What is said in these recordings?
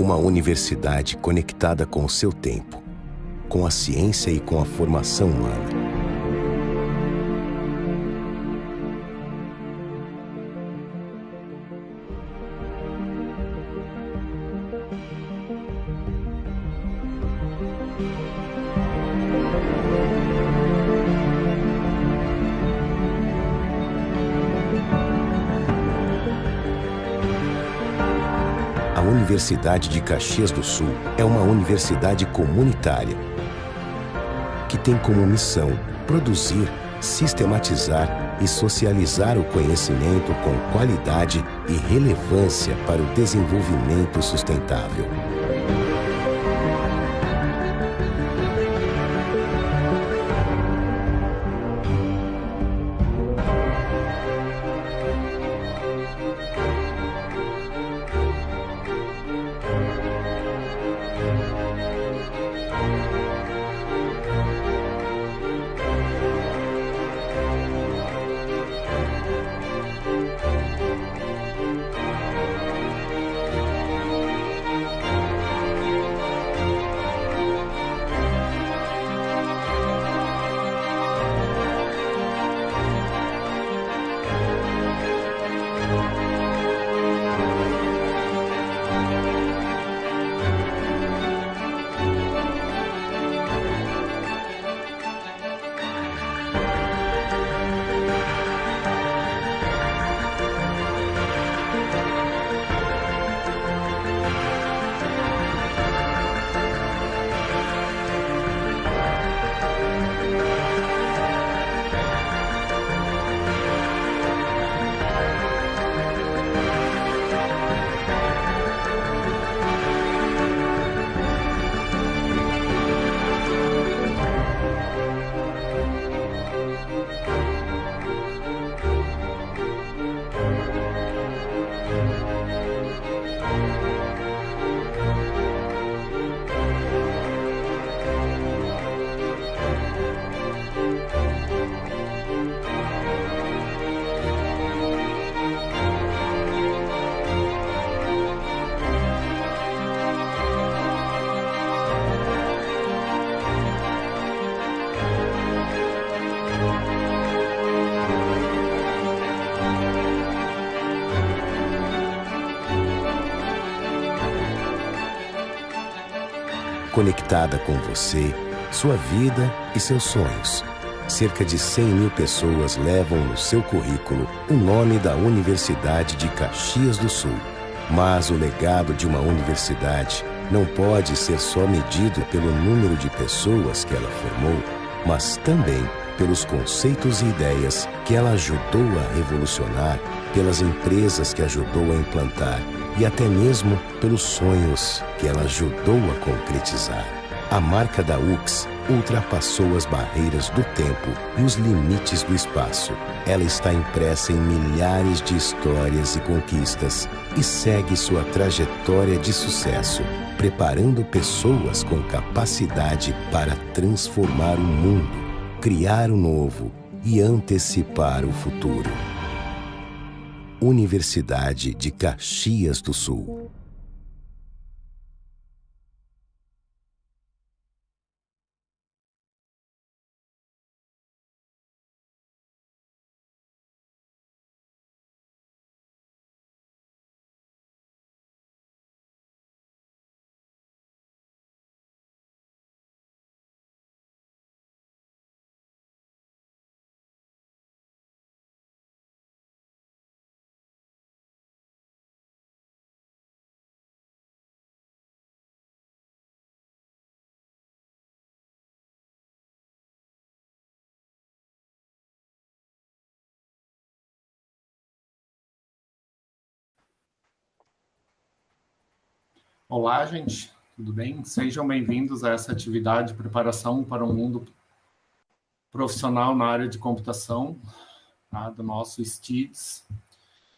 Uma universidade conectada com o seu tempo, com a ciência e com a formação humana. A Universidade de Caxias do Sul é uma universidade comunitária que tem como missão produzir, sistematizar e socializar o conhecimento com qualidade e relevância para o desenvolvimento sustentável. Conectada com você, sua vida e seus sonhos. Cerca de 100.000 pessoas levam no seu currículo o nome da Universidade de Caxias do Sul. Mas o legado de uma universidade não pode ser só medido pelo número de pessoas que ela formou, mas também pelos conceitos e ideias que ela ajudou a revolucionar, pelas empresas que ajudou a implantar e até mesmo pelos sonhos que ela ajudou a concretizar. A marca da UCS ultrapassou as barreiras do tempo e os limites do espaço. Ela está impressa em milhares de histórias e conquistas e segue sua trajetória de sucesso, preparando pessoas com capacidade para transformar o mundo, criar o novo e antecipar o futuro. Universidade de Caxias do Sul. Olá, gente, tudo bem? Sejam bem-vindos a essa atividade de preparação para o mundo profissional na área de computação, tá? Do nosso STIDS.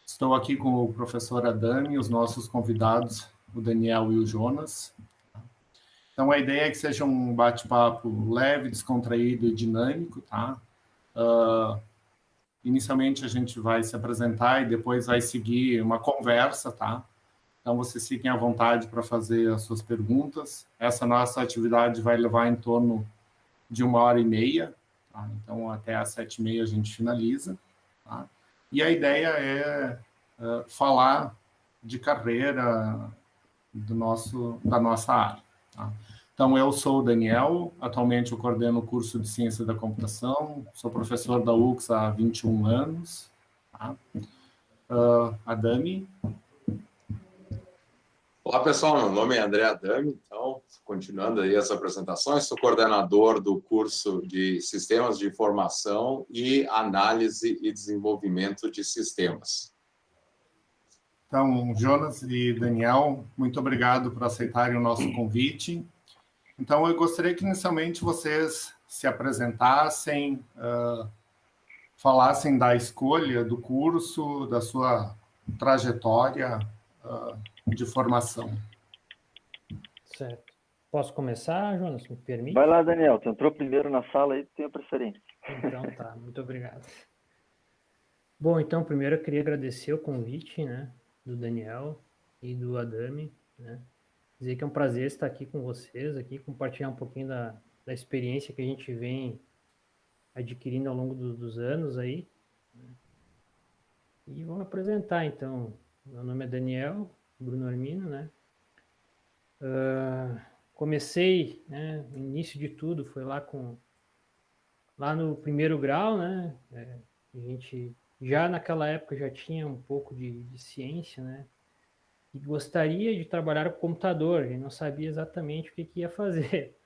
Estou aqui com o professor Adami, os nossos convidados, o Daniel e o Jonas. Então, a ideia é que seja um bate-papo leve, descontraído e dinâmico, tá? Inicialmente, a gente vai se apresentar e depois vai seguir uma conversa, tá? Então, vocês fiquem à vontade para fazer as suas perguntas. Essa nossa atividade vai levar em torno de 1h30, tá? Então, até às 7h30 a gente finaliza. Tá? E a ideia é falar de carreira da nossa área. Tá? Então, eu sou o Daniel, atualmente eu coordeno o curso de Ciência da Computação, sou professor da UX há 21 anos. Tá? A Dami. Olá, pessoal, meu nome é André Adami, então, continuando aí as apresentações, sou coordenador do curso de Sistemas de Informação e Análise e Desenvolvimento de Sistemas. Então, Jonas e Daniel, muito obrigado por aceitarem o nosso convite. Então, eu gostaria que inicialmente vocês se apresentassem, falassem da escolha do curso, da sua trajetória de formação. Certo. Posso começar, Jonas? Me permite? Vai lá, Daniel. Tu entrou primeiro na sala aí, tu tem a preferência. Então tá, muito obrigado. Bom, então, primeiro eu queria agradecer o convite, né, do Daniel e do Adami, né? Dizer que é um prazer estar aqui com vocês, aqui compartilhar um pouquinho da experiência que a gente vem adquirindo ao longo dos anos aí. Né? E vou apresentar, então. Meu nome é Daniel Bruno Armino, né? Comecei, né, o início de tudo foi lá no primeiro grau, né? A gente já naquela época já tinha um pouco de ciência, né? E gostaria de trabalhar com computador, a gente não sabia exatamente o que ia fazer,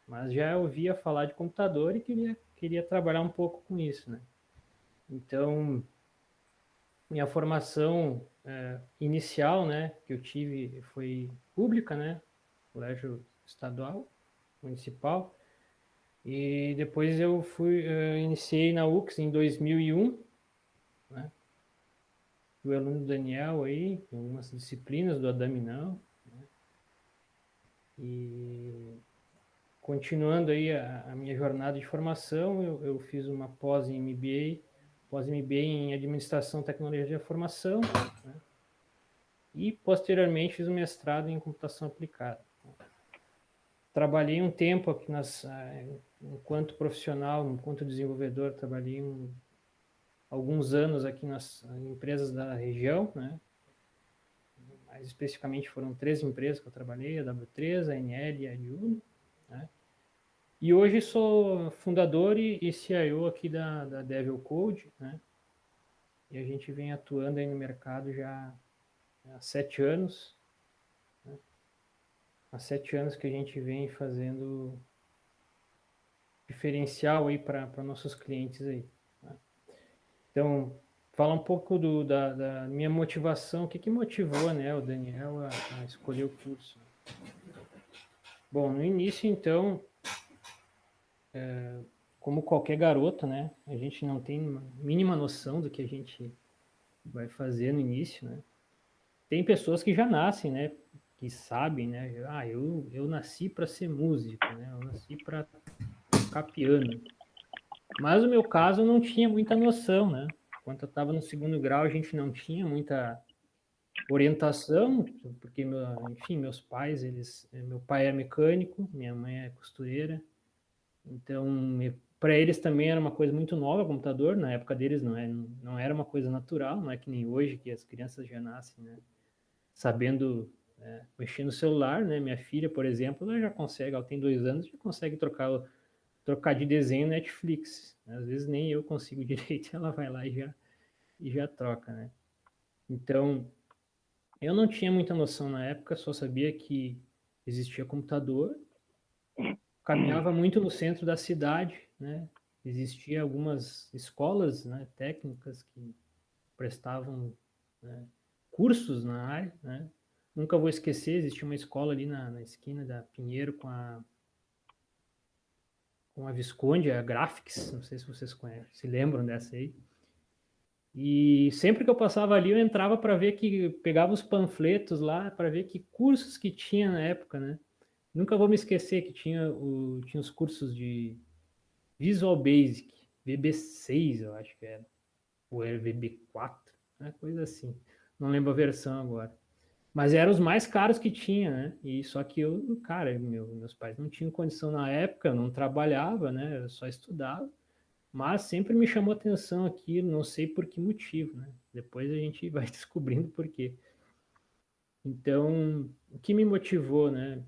mas já ouvia falar de computador e queria trabalhar um pouco com isso, né? Então, minha formação inicial, né, que eu tive foi pública, né? Colégio estadual, municipal, e depois eu iniciei na UX em 2001, né? O aluno Daniel aí, em algumas disciplinas, do Adami não, né? E continuando aí a minha jornada de formação, eu fiz uma pós em MBA em Administração, Tecnologia de Informação, né? E posteriormente fiz um mestrado em Computação Aplicada. Trabalhei um tempo aqui enquanto profissional, enquanto desenvolvedor, trabalhei alguns anos aqui nas empresas da região, né? Mais especificamente foram 3 empresas que eu trabalhei, a W3, a NL e a Juno, né? E hoje sou fundador e CIO aqui da Devil Code, né? E a gente vem atuando aí no mercado já há 7 anos, né? Há 7 anos que a gente vem fazendo diferencial aí para nossos clientes aí, né? Então, falar um pouco da minha motivação, o que motivou, né, o Daniel a escolher o curso. Bom, no início, então, como qualquer garoto, né, a gente não tem uma mínima noção do que a gente vai fazer no início, né. Tem pessoas que já nascem, né, que sabem, né, eu nasci para ser músico, né, eu nasci para tocar piano. Mas no meu caso eu não tinha muita noção, né. Quando eu estava no segundo grau, a gente não tinha muita orientação, porque, enfim, meus pais, meu pai é mecânico, minha mãe é costureira, então para eles também era uma coisa muito nova, computador, na época deles não era uma coisa natural, não é que nem hoje, que as crianças já nascem, né, sabendo mexer no celular, né, minha filha, por exemplo, ela já consegue, ela tem 2 anos, já consegue trocar de desenho Netflix, às vezes nem eu consigo direito, ela vai lá e já troca, né. Então, eu não tinha muita noção na época, só sabia que existia computador, caminhava muito no centro da cidade, né, existia algumas escolas, né, técnicas que prestavam, né, cursos na área, né. Nunca vou esquecer, existia uma escola ali na esquina da Pinheiro com a Visconde, a Graphics, não sei se vocês conhecem, se lembram dessa aí. E sempre que eu passava ali, eu entrava para ver pegava os panfletos lá, para ver que cursos que tinha na época, né? Nunca vou me esquecer que tinha os cursos de Visual Basic, VB6, eu acho que era, ou era VB4, né? Coisa assim. Não lembro a versão agora. Mas eram os mais caros que tinha, né? E só que eu, cara, meus pais não tinham condição na época, eu não trabalhava, né? Eu só estudava. Mas sempre me chamou atenção aquilo, não sei por que motivo, né? Depois a gente vai descobrindo por quê. Então, o que me motivou, né?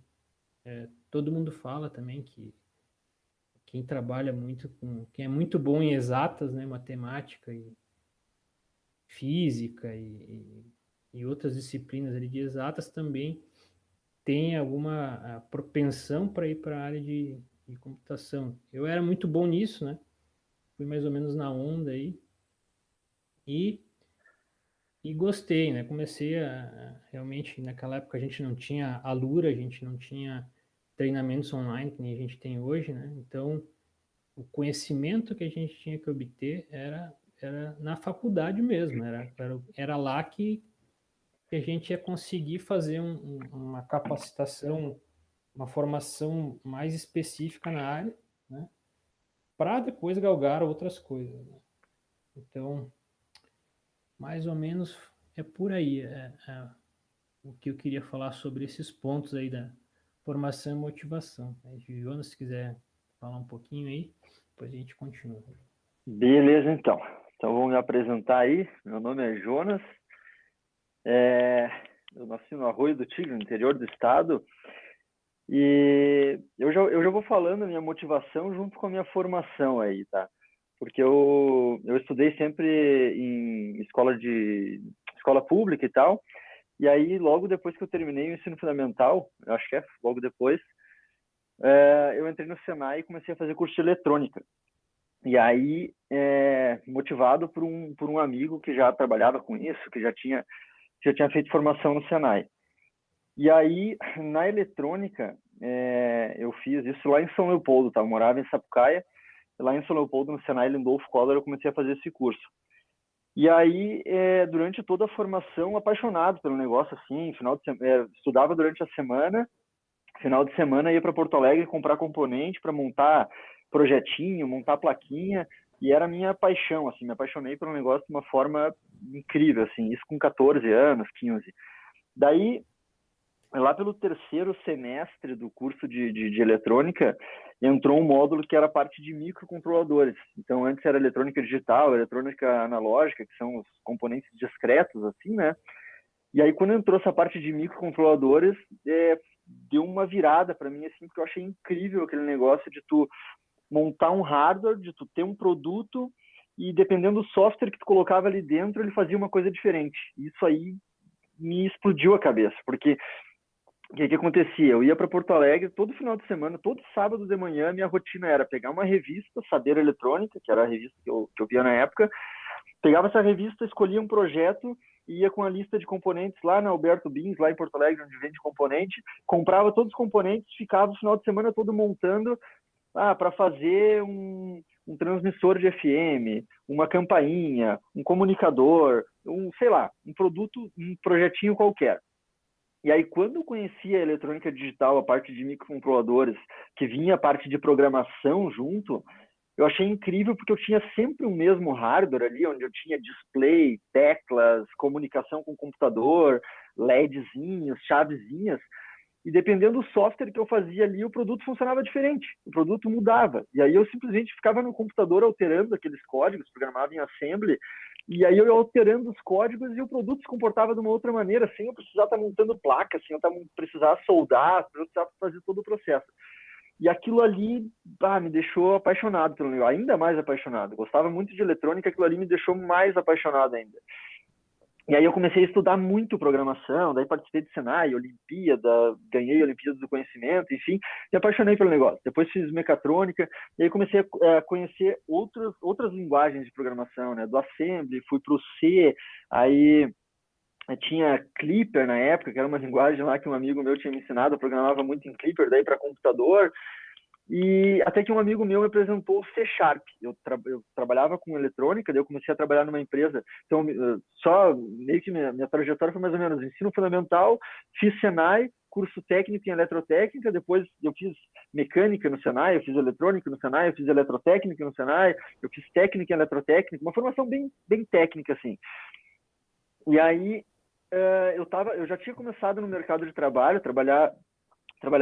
Todo mundo fala também que quem trabalha muito com, quem é muito bom em exatas, né? Matemática e física e outras disciplinas ali de exatas também tem alguma propensão para ir para a área de computação. Eu era muito bom nisso, né? Fui mais ou menos na onda aí e gostei, né? Comecei realmente, naquela época a gente não tinha Alura, a gente não tinha treinamentos online que nem a gente tem hoje, né? Então, o conhecimento que a gente tinha que obter era na faculdade mesmo, era lá que a gente ia conseguir fazer uma capacitação, uma formação mais específica na área, né? Para depois galgar outras coisas, né? Então, mais ou menos é por aí o que eu queria falar sobre esses pontos aí da formação e motivação. Jonas, se quiser falar um pouquinho aí, depois a gente continua. Beleza, então. Então, vou me apresentar aí. Meu nome é Jonas. Eu nasci no Arroio do Tigre, no interior do estado. E eu já vou falando a minha motivação junto com a minha formação aí, tá? Porque eu estudei sempre em escola pública e tal. E aí, logo depois que eu terminei o ensino fundamental, eu acho que logo depois, eu entrei no Senai e comecei a fazer curso de eletrônica. E aí, motivado por um amigo que já trabalhava com isso, que já tinha feito formação no Senai. E aí, na eletrônica, eu fiz isso lá em São Leopoldo, tá? Eu morava em Sapucaia, lá em São Leopoldo, no Senai Lindolfo Collor, eu comecei a fazer esse curso. E aí, durante toda a formação, apaixonado pelo negócio, assim, estudava durante a semana, final de semana ia para Porto Alegre comprar componente para montar projetinho, montar plaquinha, e era a minha paixão, assim, me apaixonei pelo negócio de uma forma incrível, assim, isso com 14 anos, 15. Daí, lá pelo terceiro semestre do curso de eletrônica, entrou um módulo que era a parte de microcontroladores. Então, antes era eletrônica digital, eletrônica analógica, que são os componentes discretos, assim, né? E aí, quando entrou essa parte de microcontroladores, deu uma virada para mim, assim, porque eu achei incrível aquele negócio de tu montar um hardware, de tu ter um produto e, dependendo do software que tu colocava ali dentro, ele fazia uma coisa diferente. Isso aí me explodiu a cabeça, porque o que acontecia? Eu ia para Porto Alegre todo final de semana, todo sábado de manhã, minha rotina era pegar uma revista, Saber Eletrônica, que era a revista que eu via na época, pegava essa revista, escolhia um projeto, ia com a lista de componentes lá na Alberto Bins, lá em Porto Alegre, onde vende componente, comprava todos os componentes, ficava o final de semana todo montando para fazer um transmissor de FM, uma campainha, um comunicador, sei lá, um produto, um projetinho qualquer. E aí, quando eu conheci a eletrônica digital, a parte de microcontroladores, que vinha a parte de programação junto, eu achei incrível porque eu tinha sempre o mesmo hardware ali, onde eu tinha display, teclas, comunicação com computador, LEDzinhos, chavezinhas, e dependendo do software que eu fazia ali, o produto funcionava diferente, o produto mudava. E aí eu simplesmente ficava no computador alterando aqueles códigos, programava em assembly, e aí eu ia alterando os códigos e o produto se comportava de uma outra maneira, sem eu precisar estar montando placa, sem eu precisar soldar, sem eu precisar fazer todo o processo. E aquilo ali me deixou apaixonado pelo negócio, ainda mais apaixonado. Gostava muito de eletrônica, aquilo ali me deixou mais apaixonado ainda. E aí eu comecei a estudar muito programação, daí participei de Senai, Olimpíada, ganhei Olimpíada do Conhecimento, enfim, me apaixonei pelo negócio. Depois fiz mecatrônica, e aí comecei a conhecer outras linguagens de programação, né? Do Assembly, fui para o C, aí tinha Clipper na época, que era uma linguagem lá que um amigo meu tinha me ensinado, eu programava muito em Clipper, daí para computador, e até que um amigo meu me apresentou o C Sharp. Eu trabalhava com eletrônica, daí eu comecei a trabalhar numa empresa. Então, só meio que minha trajetória foi mais ou menos ensino fundamental, fiz Senai, curso técnico em eletrotécnica, depois eu fiz mecânica no Senai, eu fiz eletrônica no Senai, eu fiz eletrotécnica no Senai, eu fiz técnica em eletrotécnica, uma formação bem, bem técnica, assim. E aí, eu já tinha começado no mercado de trabalho, trabalhar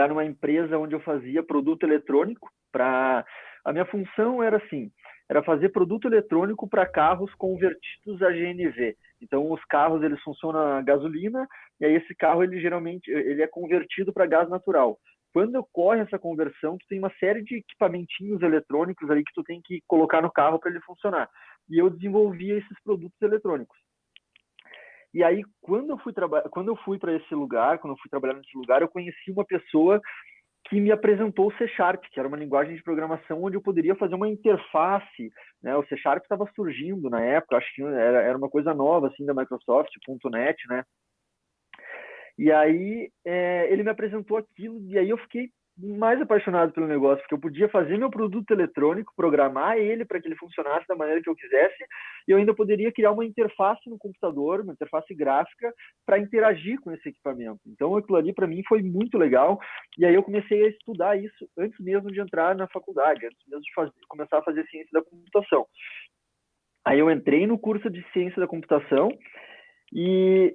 numa empresa onde eu fazia produto eletrônico. A minha função era assim, era fazer produto eletrônico para carros convertidos a GNV. Então, os carros, eles funcionam a gasolina, e aí esse carro, ele geralmente é convertido para gás natural. Quando ocorre essa conversão, tu tem uma série de equipamentinhos eletrônicos ali que tu tem que colocar no carro para ele funcionar. E eu desenvolvia esses produtos eletrônicos. E aí, quando eu fui para esse lugar, quando eu fui trabalhar nesse lugar, eu conheci uma pessoa que me apresentou o C Sharp, que era uma linguagem de programação onde eu poderia fazer uma interface, né? O C Sharp estava surgindo na época, acho que era uma coisa nova, assim, da Microsoft, .NET, né? E aí, ele me apresentou aquilo, e aí eu fiquei mais apaixonado pelo negócio, porque eu podia fazer meu produto eletrônico, programar ele para que ele funcionasse da maneira que eu quisesse, e eu ainda poderia criar uma interface no computador, uma interface gráfica, para interagir com esse equipamento. Então, aquilo ali, para mim, foi muito legal, e aí eu comecei a estudar isso antes mesmo de entrar na faculdade, antes mesmo de começar a fazer ciência da computação. Aí eu entrei no curso de ciência da computação, e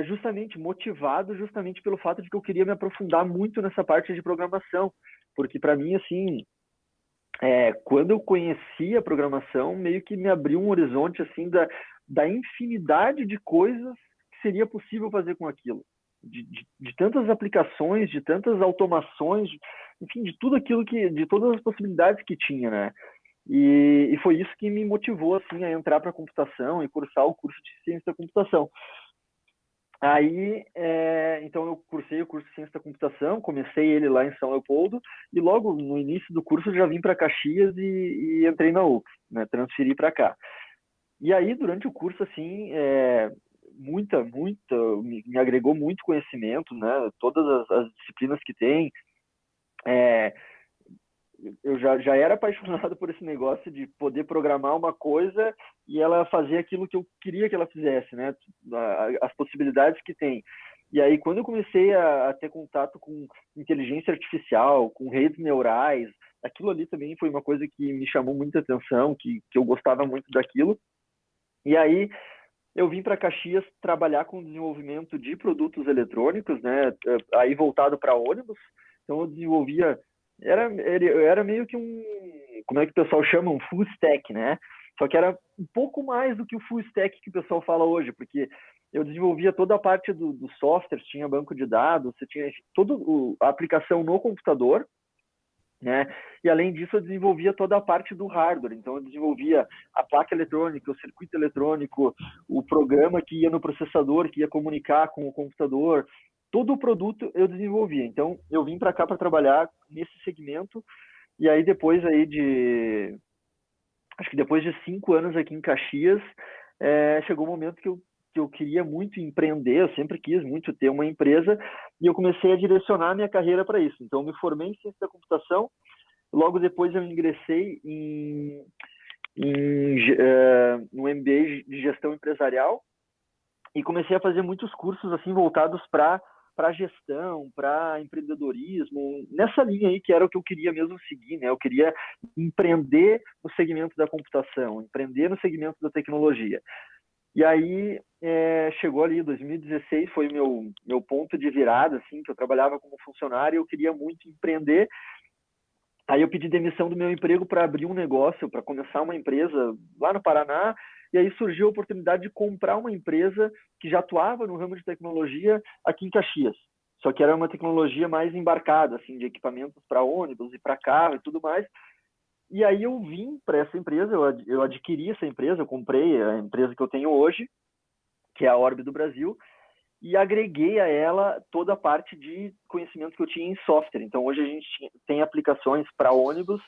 justamente motivado justamente pelo fato de que eu queria me aprofundar muito nessa parte de programação, porque para mim, assim, quando eu conheci a programação, meio que me abriu um horizonte, assim, da infinidade de coisas que seria possível fazer com aquilo, de tantas aplicações, de tantas automações, enfim, de tudo aquilo de todas as possibilidades que tinha, né? E foi isso que me motivou, assim, a entrar para a computação e cursar o curso de ciência da computação. Aí, então eu cursei o curso de Ciência da Computação, comecei ele lá em São Leopoldo, e logo no início do curso eu já vim para Caxias e entrei na UFS, né, transferi para cá. E aí, durante o curso, assim, me agregou muito conhecimento, né, todas as disciplinas que tem. Eu já era apaixonado por esse negócio de poder programar uma coisa e ela fazer aquilo que eu queria que ela fizesse, né? As possibilidades que tem. E aí, quando eu comecei a ter contato com inteligência artificial, com redes neurais, aquilo ali também foi uma coisa que me chamou muita atenção, que eu gostava muito daquilo. E aí, eu vim para Caxias trabalhar com desenvolvimento de produtos eletrônicos, né? Aí voltado para ônibus. Então, eu desenvolvia... Era meio que como é que o pessoal chama? Um full stack, né? Só que era um pouco mais do que o full stack que o pessoal fala hoje, porque eu desenvolvia toda a parte do software, tinha banco de dados, você tinha toda a aplicação no computador, né? E além disso, eu desenvolvia toda a parte do hardware. Então, eu desenvolvia a placa eletrônica, o circuito eletrônico, o programa que ia no processador, que ia comunicar com o computador. Todo o produto eu desenvolvia. Então, eu vim para cá para trabalhar nesse segmento. E aí, depois aí acho que depois de 5 anos aqui em Caxias, chegou o momento que eu queria muito empreender. Eu sempre quis muito ter uma empresa. E eu comecei a direcionar a minha carreira para isso. Então, eu me formei em Ciência da Computação. Logo depois, eu ingressei no MBA de Gestão Empresarial. E comecei a fazer muitos cursos assim voltados para gestão, para empreendedorismo, nessa linha aí que era o que eu queria mesmo seguir, né? Eu queria empreender no segmento da computação, empreender no segmento da tecnologia. E aí chegou ali 2016, foi meu ponto de virada, assim, que eu trabalhava como funcionário, eu queria muito empreender. Aí eu pedi demissão do meu emprego para abrir um negócio, para começar uma empresa lá no Paraná. E aí surgiu a oportunidade de comprar uma empresa que já atuava no ramo de tecnologia aqui em Caxias. Só que era uma tecnologia mais embarcada, assim, de equipamentos para ônibus e para carro e tudo mais. E aí eu vim para essa empresa, eu adquiri essa empresa, eu comprei a empresa que eu tenho hoje, que é a Orbe do Brasil, e agreguei a ela toda a parte de conhecimento que eu tinha em software. Então, hoje a gente tem aplicações para ônibus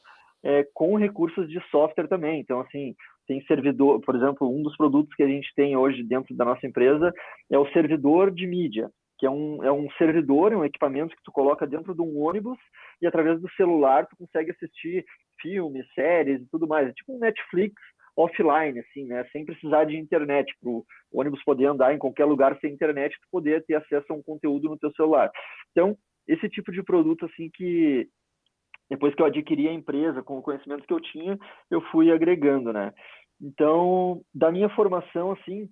com recursos de software também. Então, assim, tem servidor, por exemplo, um dos produtos que a gente tem hoje dentro da nossa empresa é o servidor de mídia, que é um servidor, é um equipamento que tu coloca dentro de um ônibus e através do celular tu consegue assistir filmes, séries e tudo mais. É tipo um Netflix offline, assim, né? Sem precisar de internet, para o ônibus poder andar em qualquer lugar sem internet, tu poder ter acesso a um conteúdo no teu celular. Então, esse tipo de produto, assim, que depois que eu adquiri a empresa, com o conhecimento que eu tinha, eu fui agregando, né? Então, da minha formação, assim,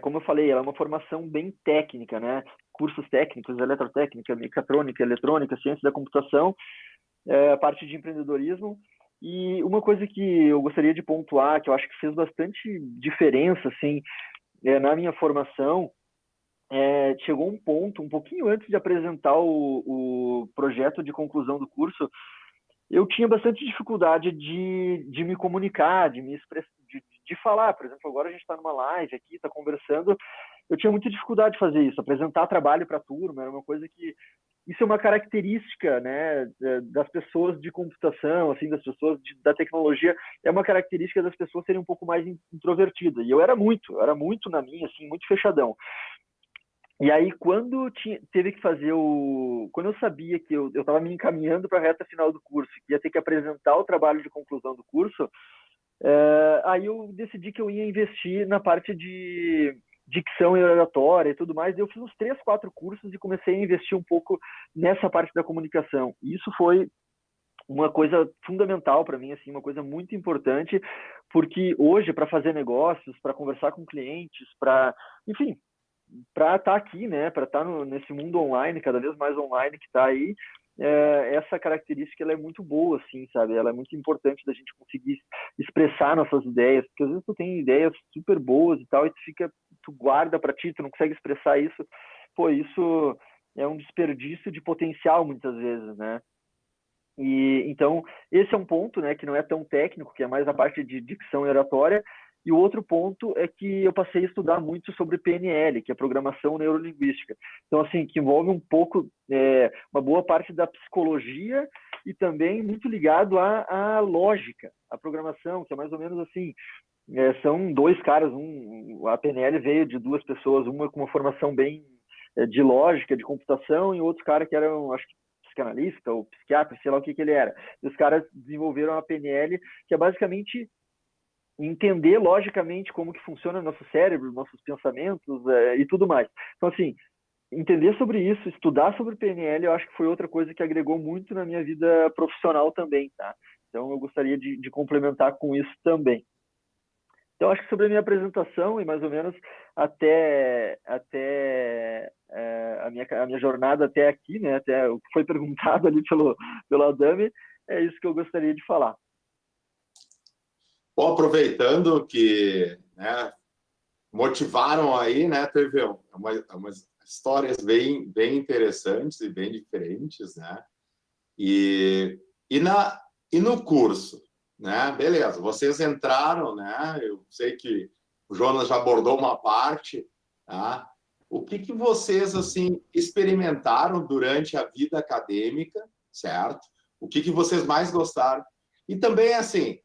como eu falei, ela é uma formação bem técnica, né? Cursos técnicos, eletrotécnica, mecatrônica, eletrônica, ciência da computação, a parte de empreendedorismo. E uma coisa que eu gostaria de pontuar, que eu acho que fez bastante diferença, assim, na minha formação, chegou um ponto, um pouquinho antes de apresentar o projeto de conclusão do curso, eu tinha bastante dificuldade de me comunicar, de me expressar, de falar. Por exemplo, agora a gente está numa live aqui, está conversando, eu tinha muita dificuldade de fazer isso, apresentar trabalho para a turma, era uma coisa que... Isso é uma característica, né, das pessoas de computação, assim, das pessoas da tecnologia, é uma característica das pessoas serem um pouco mais introvertidas. E eu era muito na minha, assim, muito fechadão. E aí, quando teve que fazer quando eu sabia que eu estava me encaminhando para a reta final do curso, que ia ter que apresentar o trabalho de conclusão do curso, aí eu decidi que eu ia investir na parte de dicção e oratória e tudo mais. Eu fiz uns 3, 4 cursos e comecei a investir um pouco nessa parte da comunicação. E isso foi uma coisa fundamental para mim, assim, uma coisa muito importante, porque hoje, para fazer negócios, para conversar com clientes, enfim, para estar aqui, né, para estar nesse mundo online, cada vez mais online que está aí, essa característica ela é muito boa, assim, sabe? Ela é muito importante da gente conseguir expressar nossas ideias, porque às vezes tu tem ideias super boas e tal, e tu guarda para ti, tu não consegue expressar isso. Pô, isso é um desperdício de potencial muitas vezes, né? E então esse é um ponto, né, que não é tão técnico, que é mais a parte de dicção e oratória. E o outro ponto é que eu passei a estudar muito sobre PNL, que é Programação Neurolinguística. Então, assim, que envolve um pouco, uma boa parte da psicologia e também muito ligado à lógica, à programação, que é mais ou menos assim, são 2 caras, a PNL veio de 2 pessoas, uma com uma formação bem de lógica, de computação, e outro cara que era, acho que, psicanalista ou psiquiatra, sei lá o que ele era. E os caras desenvolveram a PNL, que é basicamente entender logicamente como que funciona o nosso cérebro, nossos pensamentos e tudo mais. Então, assim, entender sobre isso, estudar sobre PNL, eu acho que foi outra coisa que agregou muito na minha vida profissional também, tá? Então, eu gostaria de complementar com isso também. Então, acho que sobre a minha apresentação e mais ou menos até a minha jornada até aqui, né, até o que foi perguntado ali pelo Adami, é isso que eu gostaria de falar. Bom, aproveitando que, né, motivaram aí, né, teve umas histórias bem interessantes e bem diferentes, né? E no curso, né? Beleza, vocês entraram, né? Eu sei que o Jonas já abordou uma parte, tá? O que vocês, assim, experimentaram durante a vida acadêmica, certo? O que vocês mais gostaram? E também, assim,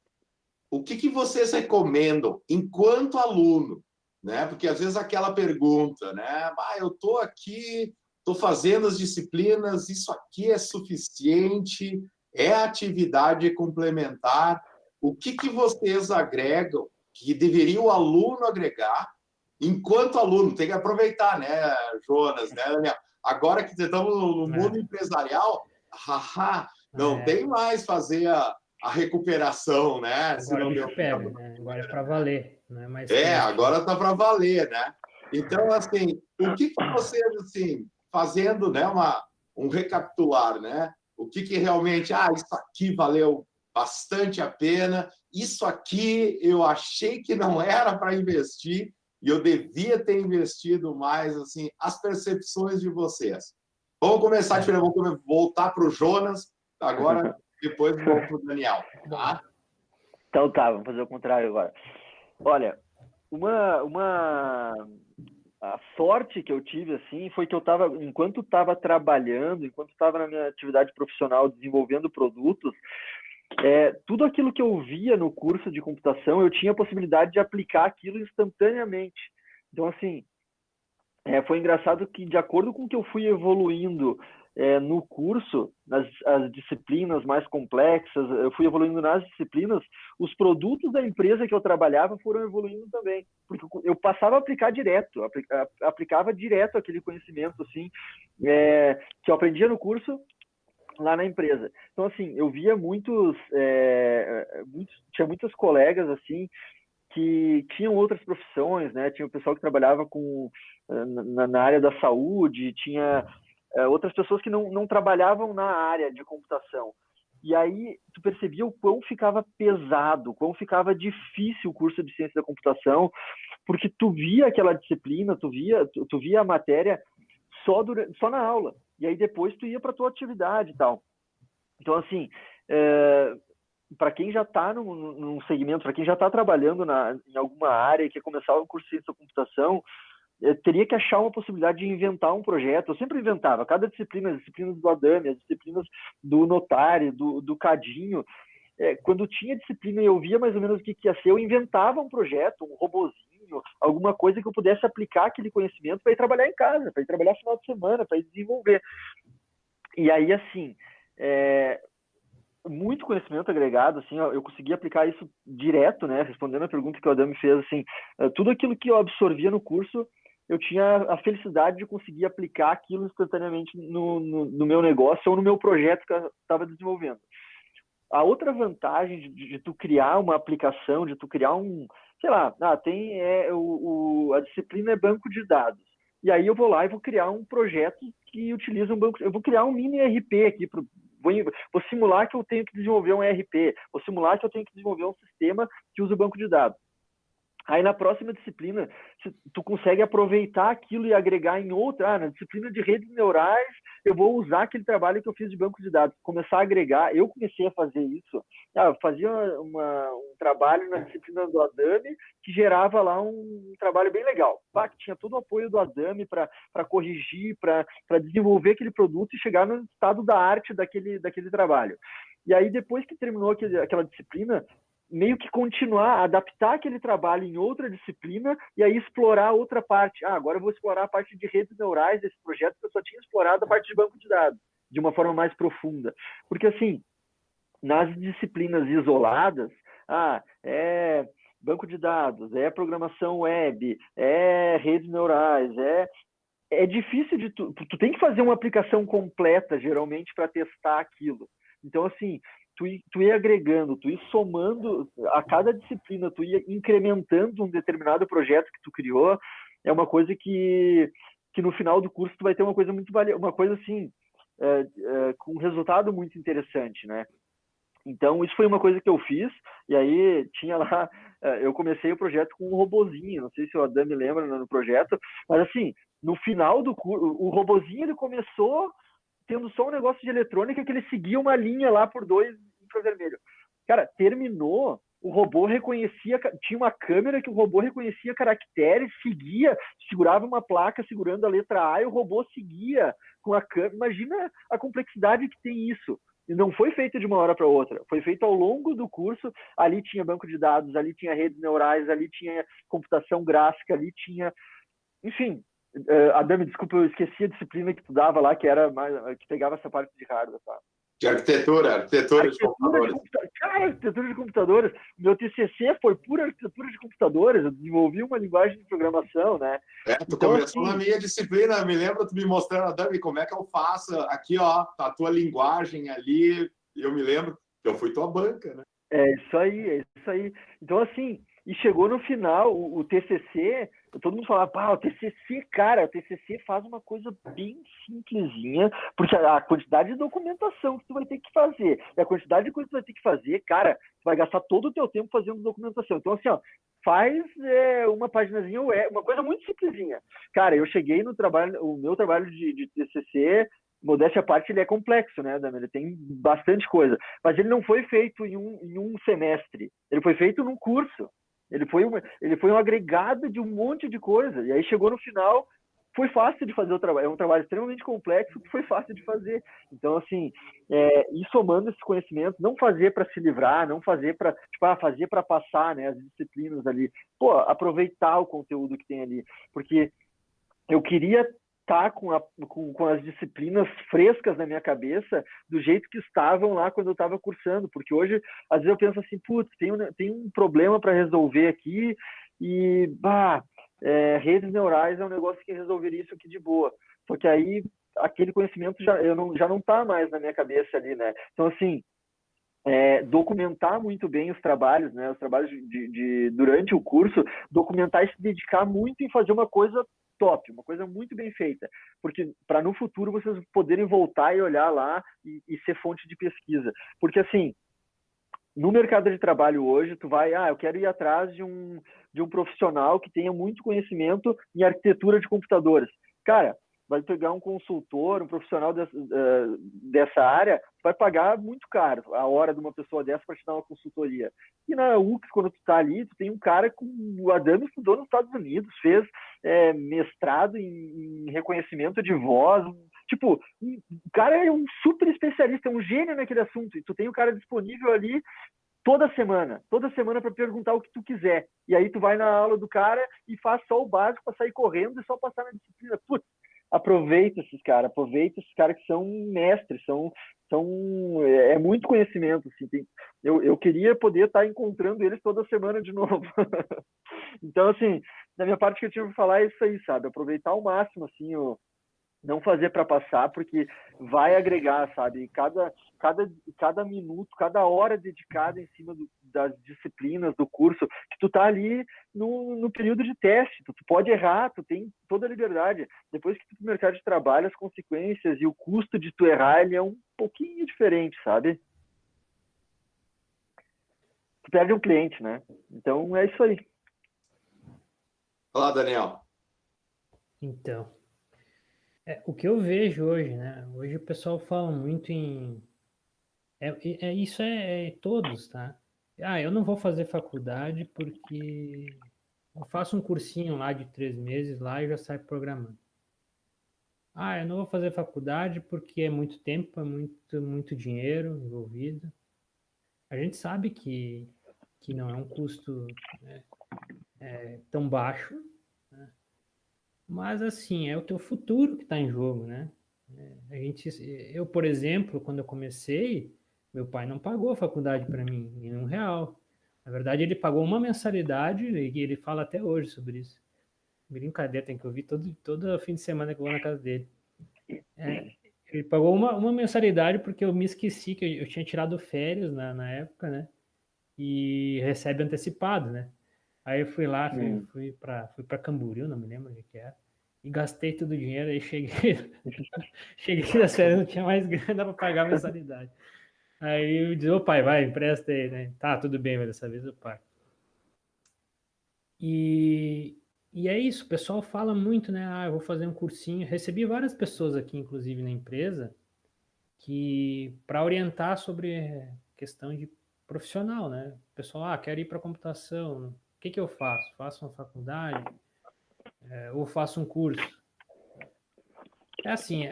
o que vocês recomendam enquanto aluno, né? Porque às vezes aquela pergunta, né? Eu estou aqui, estou fazendo as disciplinas, isso aqui é suficiente? É atividade complementar? O que vocês agregam, que deveria o aluno agregar enquanto aluno? Tem que aproveitar, né, Jonas? Né? Agora que estamos no mundo empresarial, não tem mais fazer a recuperação, né? Agora é para valer, não é mais agora está para valer, né? Então, assim, o que vocês, assim, fazendo, né, um recapitular, né? O que realmente, isso aqui valeu bastante a pena, isso aqui eu achei que não era para investir e eu devia ter investido mais, assim, as percepções de vocês. Vamos começar diferente, vamos voltar para o Jonas, agora, depois vamos para o Daniel, tá? Então tá, vamos fazer o contrário agora. Olha, a sorte que eu tive, assim, foi que enquanto estava trabalhando, enquanto estava na minha atividade profissional desenvolvendo produtos, tudo aquilo que eu via no curso de computação, eu tinha a possibilidade de aplicar aquilo instantaneamente. Então, assim, foi engraçado que, de acordo com que eu fui evoluindo no curso, as disciplinas mais complexas, eu fui evoluindo nas disciplinas, os produtos da empresa que eu trabalhava foram evoluindo também, porque eu passava a aplicar direto, aplicava direto aquele conhecimento, assim, que eu aprendia no curso lá na empresa. Então, assim, eu via tinha muitos colegas, assim, que tinham outras profissões, né? Tinha o pessoal que trabalhava na área da saúde, tinha outras pessoas que não trabalhavam na área de computação. E aí tu percebia o quão ficava pesado, o quão ficava difícil o curso de ciência da computação, porque tu via aquela disciplina, tu via a matéria só na aula. E aí depois tu ia para tua atividade e tal. Então, assim, para quem já está num segmento, para quem já está trabalhando em alguma área e quer começar o curso de ciência da computação, teria que achar uma possibilidade de inventar um projeto. Eu sempre inventava, cada disciplina, as disciplinas do Adame, as disciplinas do Notari, do Cadinho, quando tinha disciplina e eu via mais ou menos o que ia ser, eu inventava um projeto, um robozinho, alguma coisa que eu pudesse aplicar aquele conhecimento para ir trabalhar em casa, para ir trabalhar no final de semana, para ir desenvolver. E aí, assim, muito conhecimento agregado, assim, eu consegui aplicar isso direto, né, respondendo a pergunta que o Adame fez, assim, tudo aquilo que eu absorvia no curso, eu tinha a felicidade de conseguir aplicar aquilo instantaneamente no meu negócio ou no meu projeto que eu estava desenvolvendo. A outra vantagem de tu criar uma aplicação, de tu criar sei lá, a disciplina é banco de dados. E aí eu vou lá e vou criar um projeto que utiliza um banco, eu vou criar um mini ERP aqui, vou simular que eu tenho que desenvolver um ERP, vou simular que eu tenho que desenvolver um sistema que usa o banco de dados. Aí na próxima disciplina, tu consegue aproveitar aquilo e agregar em outra. Na disciplina de redes neurais, eu vou usar aquele trabalho que eu fiz de banco de dados. Começar a agregar. Eu comecei a fazer isso. Eu fazia um trabalho na disciplina do Adame que gerava lá um trabalho bem legal. Que tinha todo o apoio do Adame para corrigir, para desenvolver aquele produto e chegar no estado da arte daquele trabalho. E aí, depois que terminou aquela disciplina, meio que continuar, adaptar aquele trabalho em outra disciplina e aí explorar outra parte. Agora eu vou explorar a parte de redes neurais desse projeto, que eu só tinha explorado a parte de banco de dados, de uma forma mais profunda. Porque, assim, nas disciplinas isoladas, é banco de dados, é programação web, é redes neurais, é difícil de tu tem que fazer uma aplicação completa, geralmente, para testar aquilo. Então, assim, tu ia agregando, tu ia somando a cada disciplina, tu ia incrementando um determinado projeto que tu criou, é uma coisa que no final do curso tu vai ter uma coisa muito valiosa, uma coisa assim, com um resultado muito interessante, né? Então, isso foi uma coisa que eu fiz, e aí tinha lá, eu comecei o projeto com um robozinho, não sei se o Adame lembra no projeto, mas assim, no final do curso, o robozinho ele começou tendo só um negócio de eletrônica que ele seguia uma linha lá por 2 infravermelho. Cara, terminou, o robô reconhecia, tinha uma câmera que o robô reconhecia caracteres, seguia, segurava uma placa segurando a letra A e o robô seguia com a câmera. Imagina a complexidade que tem isso. E não foi feito de uma hora para outra, foi feito ao longo do curso. Ali tinha banco de dados, ali tinha redes neurais, ali tinha computação gráfica, ali tinha... Enfim, Adame, desculpa, eu esqueci a disciplina que tu dava lá, que pegava essa parte de hardware, tá? De arquitetura de computadores. Arquitetura de computadores. Meu TCC foi pura arquitetura de computadores. Eu desenvolvi uma linguagem de programação, né? Tu então, começou assim, na minha disciplina, me lembro tu me mostrando, Adame, como é que eu faço aqui, ó, a tua linguagem ali. Eu me lembro que eu fui tua banca, né? É isso aí. Então, assim, e chegou no final, o TCC, todo mundo falava, o TCC, cara, o TCC faz uma coisa bem simplesinha, porque a quantidade de documentação que tu vai ter que fazer, e a quantidade de coisa que tu vai ter que fazer, cara, tu vai gastar todo o teu tempo fazendo documentação. Então, assim, ó, faz uma paginazinha, uma coisa muito simplesinha. Cara, eu cheguei no trabalho, o meu trabalho de TCC, modéstia à parte, ele é complexo, né, Dami? Ele tem bastante coisa, mas ele não foi feito em um semestre, ele foi feito num curso, ele foi um agregado de um monte de coisa, e aí chegou no final, foi fácil de fazer o trabalho, é um trabalho extremamente complexo que foi fácil de fazer. Então, assim, ir somando esse conhecimento, não fazer para se livrar, não fazer para fazer para passar, né, as disciplinas ali, aproveitar o conteúdo que tem ali, porque eu queria estar com as disciplinas frescas na minha cabeça do jeito que estavam lá quando eu estava cursando, porque hoje, às vezes eu penso assim, putz, tem um problema para resolver aqui e, redes neurais é um negócio que resolveria isso aqui de boa. Só que aí, aquele conhecimento já não está mais na minha cabeça ali, né? Então, assim, documentar muito bem os trabalhos, né? Os trabalhos durante o curso, documentar e se dedicar muito em fazer uma coisa top, uma coisa muito bem feita, porque para no futuro vocês poderem voltar e olhar lá e ser fonte de pesquisa, porque assim, no mercado de trabalho hoje, tu vai, eu quero ir atrás de um profissional que tenha muito conhecimento em arquitetura de computadores. Cara, vai pegar um consultor, um profissional dessa área, vai pagar muito caro a hora de uma pessoa dessa para te dar uma consultoria. E na UX, quando tu tá ali, tu tem um cara o Adame estudou nos Estados Unidos, fez mestrado em reconhecimento de voz, tipo, o cara é um super especialista, é um gênio naquele assunto, e tu tem o cara disponível ali toda semana para perguntar o que tu quiser. E aí tu vai na aula do cara e faz só o básico para sair correndo e só passar na disciplina. Putz, aproveita esses caras que são mestres, é muito conhecimento. Assim, eu queria poder estar encontrando eles toda semana de novo. Então, assim, da minha parte, o que eu tinha para falar é isso aí, sabe? Aproveitar ao máximo, assim, não fazer para passar, porque vai agregar, sabe? Cada minuto, cada hora dedicada em cima das disciplinas do curso, que tu tá ali no período de teste, tu pode errar, tu tem toda a liberdade. Depois que tu tá no mercado de trabalho, as consequências e o custo de tu errar, ele é um pouquinho diferente, sabe? Tu perde um cliente, né? Então, é isso aí. Olá, Daniel. Então, o que eu vejo hoje, né? Hoje o pessoal fala muito em... isso todos, tá? Eu não vou fazer faculdade porque eu faço um cursinho lá de 3 meses lá e já saio programando. Eu não vou fazer faculdade porque é muito tempo, é muito dinheiro envolvido. A gente sabe que não é um custo, né, tão baixo, né? Mas assim, é o teu futuro que está em jogo, né? Eu, por exemplo, quando eu comecei, meu pai não pagou a faculdade para mim, em R$1. Na verdade, ele pagou uma mensalidade e ele fala até hoje sobre isso. Brincadeira, tem que ouvir todo fim de semana que eu vou na casa dele. Ele pagou uma mensalidade porque eu me esqueci que eu tinha tirado férias na época, né? E recebe antecipado, né? Aí eu fui lá, fui para Camboriú, não me lembro onde que era, e gastei todo o dinheiro, aí cheguei das férias, não tinha mais grana para pagar a mensalidade. Aí eu disse, ô pai, vai, empresta aí, né? Tá, tudo bem, mas dessa vez eu pago. E é isso, o pessoal fala muito, né? Eu vou fazer um cursinho. Recebi várias pessoas aqui, inclusive na empresa, que para orientar sobre questão de profissional, né? O pessoal, quero ir para computação, o que eu faço? Faço uma faculdade? Ou faço um curso? Assim,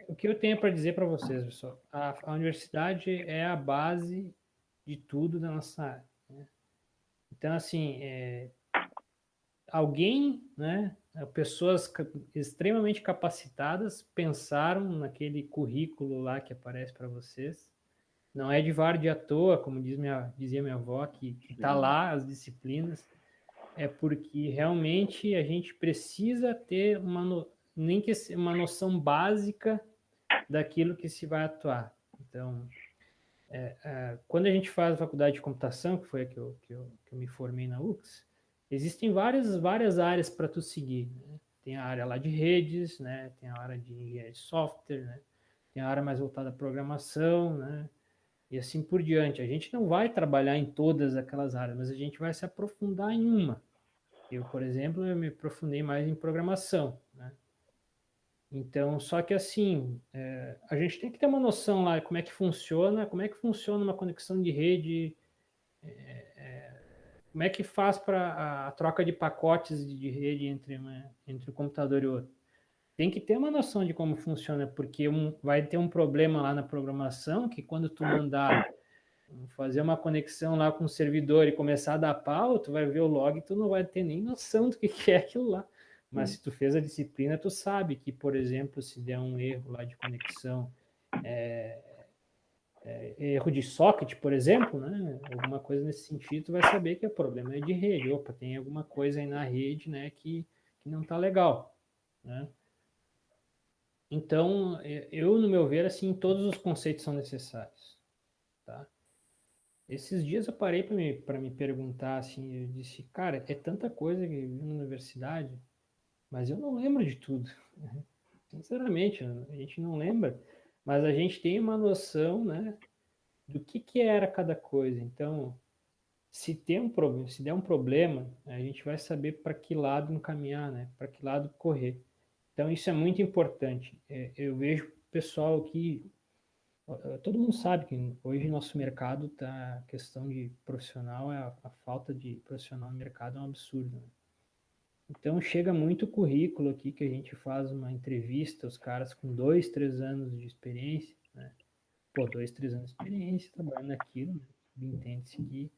o que eu tenho para dizer para vocês, pessoal, a universidade é a base de tudo da nossa área, né? Então, assim, alguém, né, pessoas extremamente capacitadas pensaram naquele currículo lá que aparece para vocês. Não é de várzea à toa, como dizia minha avó, que está lá as disciplinas. É porque realmente a gente precisa ter nem que uma noção básica daquilo que se vai atuar. Então, quando a gente faz a faculdade de computação, que foi a que eu me formei na UX, existem várias áreas para tu seguir, né? Tem a área lá de redes, né? Tem a área de engenharia de software, né? Tem a área mais voltada à programação, né? E assim por diante. A gente não vai trabalhar em todas aquelas áreas, mas a gente vai se aprofundar em uma. Eu, por exemplo, me aprofundei mais em programação, né? Então, só que assim, a gente tem que ter uma noção lá de como é que funciona uma conexão de rede, como é que faz para a troca de pacotes de rede entre um computador e outro. Tem que ter uma noção de como funciona, porque vai ter um problema lá na programação que quando tu mandar fazer uma conexão lá com o servidor e começar a dar pau, tu vai ver o log e tu não vai ter nem noção do que é aquilo lá. Mas se tu fez a disciplina, tu sabe que, por exemplo, se der um erro lá de conexão, erro de socket, por exemplo, né? Alguma coisa nesse sentido, tu vai saber que o problema é de rede. Opa, tem alguma coisa aí na rede, né, que não está legal, né? Então, eu, no meu ver, assim, todos os conceitos são necessários, tá? Esses dias eu parei para me perguntar, assim, eu disse, cara, é tanta coisa que eu vi na universidade, mas eu não lembro de tudo. Sinceramente, a gente não lembra, mas a gente tem uma noção, né, do que era cada coisa. Então, se tem um problema, se der um problema, a gente vai saber para que lado encaminhar, né, para que lado correr. Então, isso é muito importante. Eu vejo pessoal aqui, todo mundo sabe que hoje nosso mercado tá, a questão de profissional, a falta de profissional no mercado é um absurdo, né? Então chega muito currículo aqui que a gente faz uma entrevista, os caras com 2, 3 anos de experiência, né? Pô, 2, 3 anos de experiência trabalhando naquilo, né? Entende-se que.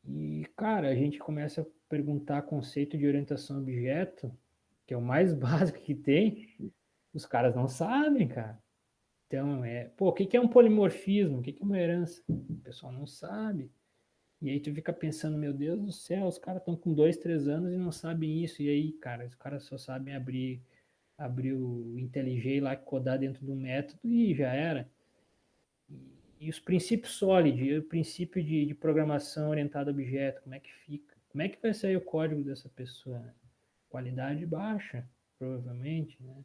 E, cara, a gente começa a perguntar conceito de orientação a objeto, que é o mais básico que tem, os caras não sabem, cara. Então, pô, o que é um polimorfismo? O que é uma herança? O pessoal não sabe. E aí tu fica pensando, meu Deus do céu, os caras estão com 2, 3 anos e não sabem isso. E aí, cara, os caras só sabem abrir o IntelliJ lá, codar dentro do método e já era. E os princípios SOLID, o princípio de programação orientada a objeto, como é que fica? Como é que vai sair o código dessa pessoa? Né? Qualidade baixa, provavelmente, né?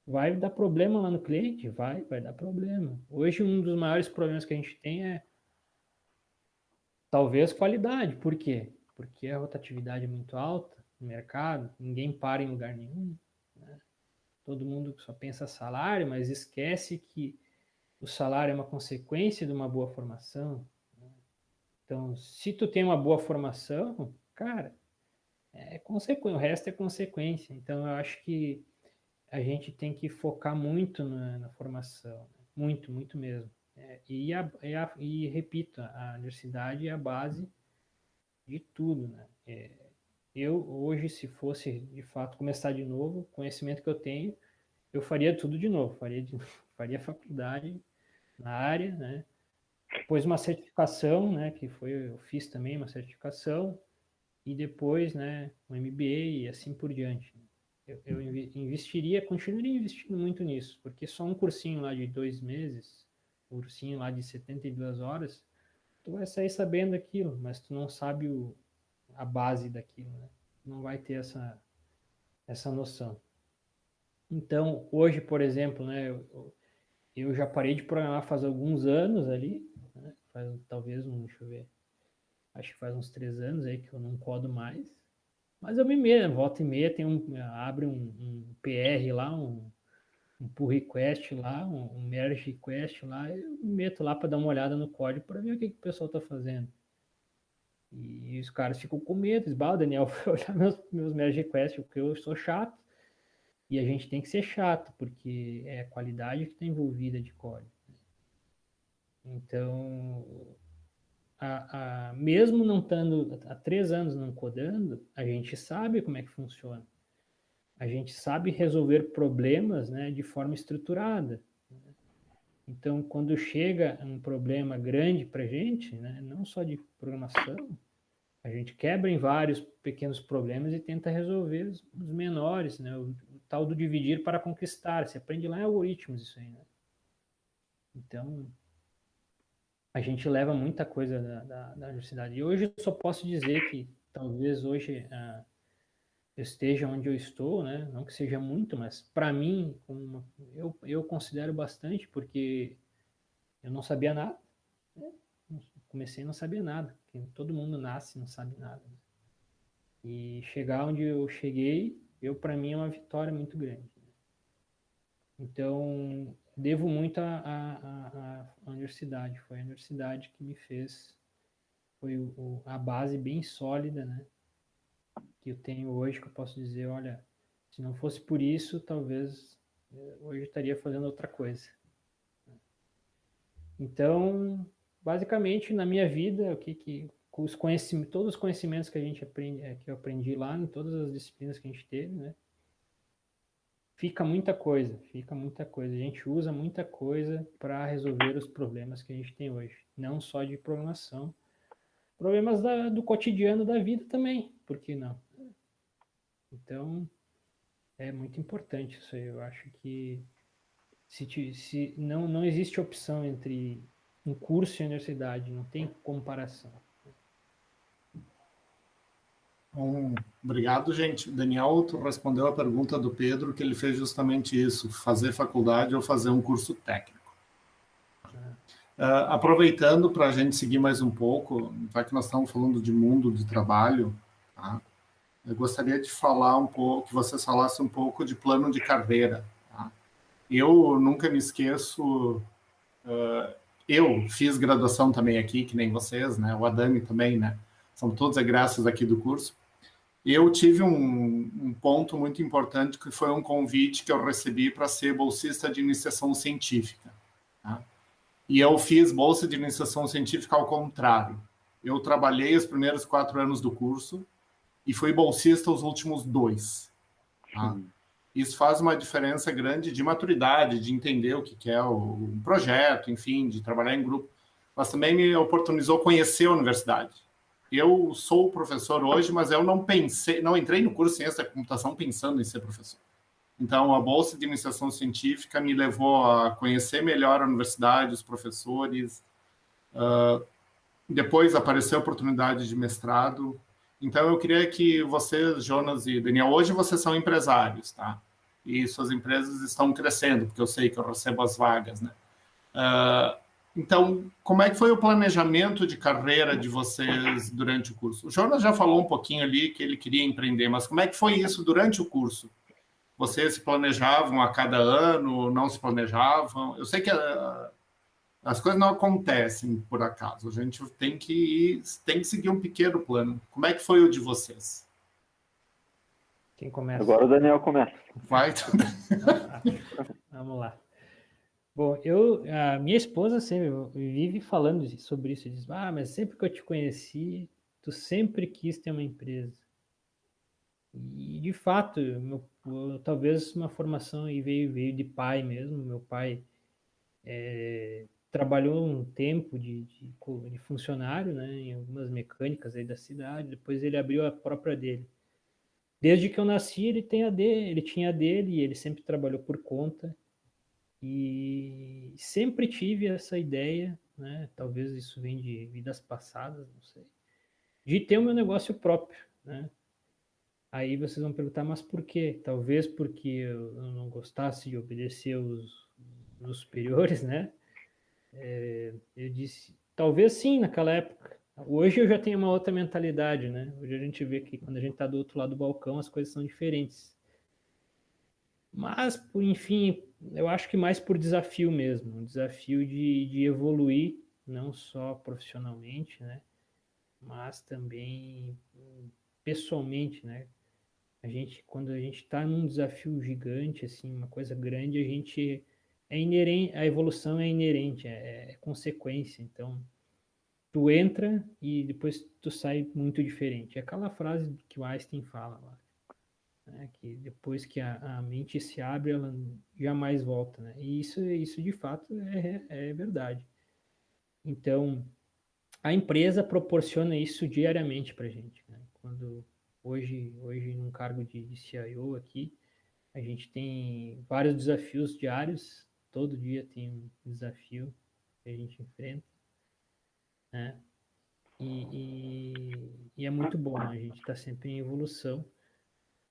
Vai dar problema lá no cliente? Vai dar problema. Hoje, um dos maiores problemas que a gente tem é talvez qualidade. Por quê? Porque a rotatividade é muito alta no mercado, ninguém para em lugar nenhum. Né? Todo mundo só pensa salário, mas esquece que o salário é uma consequência de uma boa formação. Né? Então, se tu tem uma boa formação, cara, é consequência, o resto é consequência. Então, eu acho que a gente tem que focar muito na formação, né? Muito, muito mesmo. E repito, a universidade é a base de tudo, né? Eu hoje, se fosse de fato começar de novo, o conhecimento que eu tenho, eu faria tudo de novo, faria faculdade na área, né? Depois uma certificação, né? Eu fiz também uma certificação e depois, né? Um MBA e assim por diante. Eu investiria, continuaria investindo muito nisso, porque só um cursinho lá de 2 meses, um cursinho lá de 72 horas, tu vai sair sabendo aquilo, mas tu não sabe a base daquilo, né? Não vai ter essa noção. Então, hoje, por exemplo, né, eu já parei de programar faz alguns anos ali, né? Talvez, deixa eu ver, acho que faz uns 3 anos aí que eu não codo mais, mas eu me meto, volta e meia abre um PR lá, um pull request lá, um merge request lá, eu me meto lá para dar uma olhada no código para ver o que o pessoal está fazendo. E os caras ficam com medo, dizem, o Daniel foi olhar meus merge requests, porque eu sou chato, e a gente tem que ser chato, porque é a qualidade que está envolvida de código. Então, mesmo não estando há 3 anos não codando, a gente sabe como é que funciona. A gente sabe resolver problemas, né, de forma estruturada. Então, quando chega um problema grande para a gente, né, não só de programação, a gente quebra em vários pequenos problemas e tenta resolver os menores, né, o tal do dividir para conquistar. Você aprende lá em algoritmos isso aí, né? Então, a gente leva muita coisa da universidade. E hoje eu só posso dizer que talvez hoje eu esteja onde eu estou, né? Não que seja muito, mas para mim, eu considero bastante, porque eu não sabia nada, né? Comecei a não saber nada, porque todo mundo nasce e não sabe nada. Né? E chegar onde eu cheguei, para mim é uma vitória muito grande. Então, devo muito à universidade. Foi a universidade que me fez, foi a base bem sólida, né? Que eu tenho hoje, que eu posso dizer, olha, se não fosse por isso, talvez hoje eu estaria fazendo outra coisa. Então, basicamente, na minha vida, todos os conhecimentos que a gente aprende, que eu aprendi lá, em todas as disciplinas que a gente teve, né? Fica muita coisa. A gente usa muita coisa para resolver os problemas que a gente tem hoje. Não só de programação. Problemas do cotidiano da vida também, por que não? Então, é muito importante isso aí. Eu acho que se não existe opção entre um curso em universidade, não tem comparação. Bom, obrigado, gente. Daniel, tu respondeu a pergunta do Pedro, que ele fez justamente isso, fazer faculdade ou fazer um curso técnico. Aproveitando para a gente seguir mais um pouco, já que nós estamos falando de mundo de trabalho, tá? Eu gostaria de falar um pouco, que vocês falassem um pouco de plano de carreira. Tá? Eu nunca me esqueço, eu fiz graduação também aqui, que nem vocês, né? O Adami também, né? São todos egressos aqui do curso. Eu tive um ponto muito importante, que foi um convite que eu recebi para ser bolsista de iniciação científica. Tá? E eu fiz bolsa de iniciação científica ao contrário. Eu trabalhei os primeiros 4 anos do curso e fui bolsista os últimos 2. Tá? Isso faz uma diferença grande de maturidade, de entender o que é o projeto, enfim, de trabalhar em grupo. Mas também me oportunizou conhecer a universidade. Eu sou professor hoje, mas eu não entrei no curso de ciência da computação pensando em ser professor. Então, a bolsa de iniciação científica me levou a conhecer melhor a universidade, os professores. Depois apareceu a oportunidade de mestrado. Então, eu queria que vocês, Jonas e Daniel, hoje vocês são empresários, tá? E suas empresas estão crescendo, porque eu sei que eu recebo as vagas, né? Então, como é que foi o planejamento de carreira de vocês durante o curso? O Jonas já falou um pouquinho ali que ele queria empreender, mas como é que foi isso durante o curso? Vocês se planejavam a cada ano, não se planejavam? Eu sei que as coisas não acontecem por acaso, a gente tem que seguir um pequeno plano. Como é que foi o de vocês? Quem começa? Agora o Daniel começa. Vai. Vamos lá. Bom, a minha esposa sempre vive falando sobre isso. Diz, mas sempre que eu te conheci, tu sempre quis ter uma empresa. E, de fato, talvez uma formação aí veio de pai mesmo. Meu pai trabalhou um tempo de funcionário, né, em algumas mecânicas aí da cidade. Depois ele abriu a própria dele. Desde que eu nasci, ele tinha a dele e ele sempre trabalhou por conta. E sempre tive essa ideia, né? Talvez isso venha de vidas passadas, não sei, de ter o meu negócio próprio, né? Aí vocês vão perguntar, mas por quê? Talvez porque eu não gostasse de obedecer os superiores, né? Eu disse, talvez sim, naquela época. Hoje eu já tenho uma outra mentalidade, né? Hoje a gente vê que quando a gente está do outro lado do balcão, as coisas são diferentes. Mas, enfim, eu acho que mais por desafio mesmo, um desafio de evoluir, não só profissionalmente, né, mas também pessoalmente, né. Quando a gente está num desafio gigante, assim, uma coisa grande, a evolução é inerente, é consequência. Então, tu entra e depois tu sai muito diferente. É aquela frase que o Einstein fala lá. Que depois que a mente se abre, ela jamais volta, né? E isso de fato é verdade. Então, a empresa proporciona isso diariamente para a gente, né? Quando hoje num cargo de CIO aqui, a gente tem vários desafios diários, todo dia tem um desafio que a gente enfrenta, né? E é muito bom, a gente está sempre em evolução.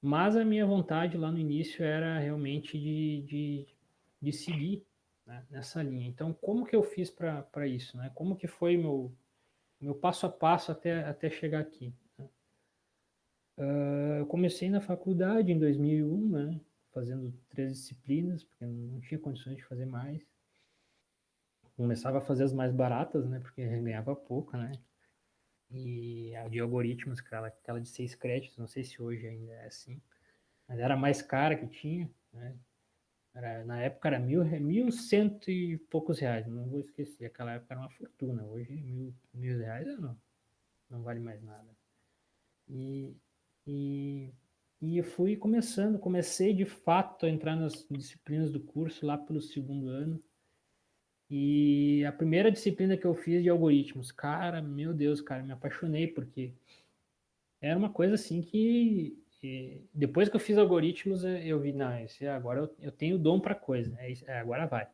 Mas a minha vontade lá no início era realmente de seguir, né, nessa linha. Então, como que eu fiz para isso? Né? Como que foi meu passo a passo até chegar aqui? Né? Eu comecei na faculdade em 2001, né, fazendo 3 disciplinas, porque não tinha condições de fazer mais. Começava a fazer as mais baratas, né, porque ganhava pouco, né? E a de algoritmos, aquela de 6 créditos, não sei se hoje ainda é assim, mas era a mais cara que tinha, né? Na época era 1.100 e poucos reais, não vou esquecer, aquela época era uma fortuna, hoje mil reais não vale mais nada. E eu fui comecei de fato a entrar nas disciplinas do curso lá pelo 2º ano. E a primeira disciplina que eu fiz de algoritmos, cara, meu Deus, cara, me apaixonei, porque era uma coisa assim que depois que eu fiz algoritmos, eu vi, não, agora eu tenho dom para coisa, agora vai.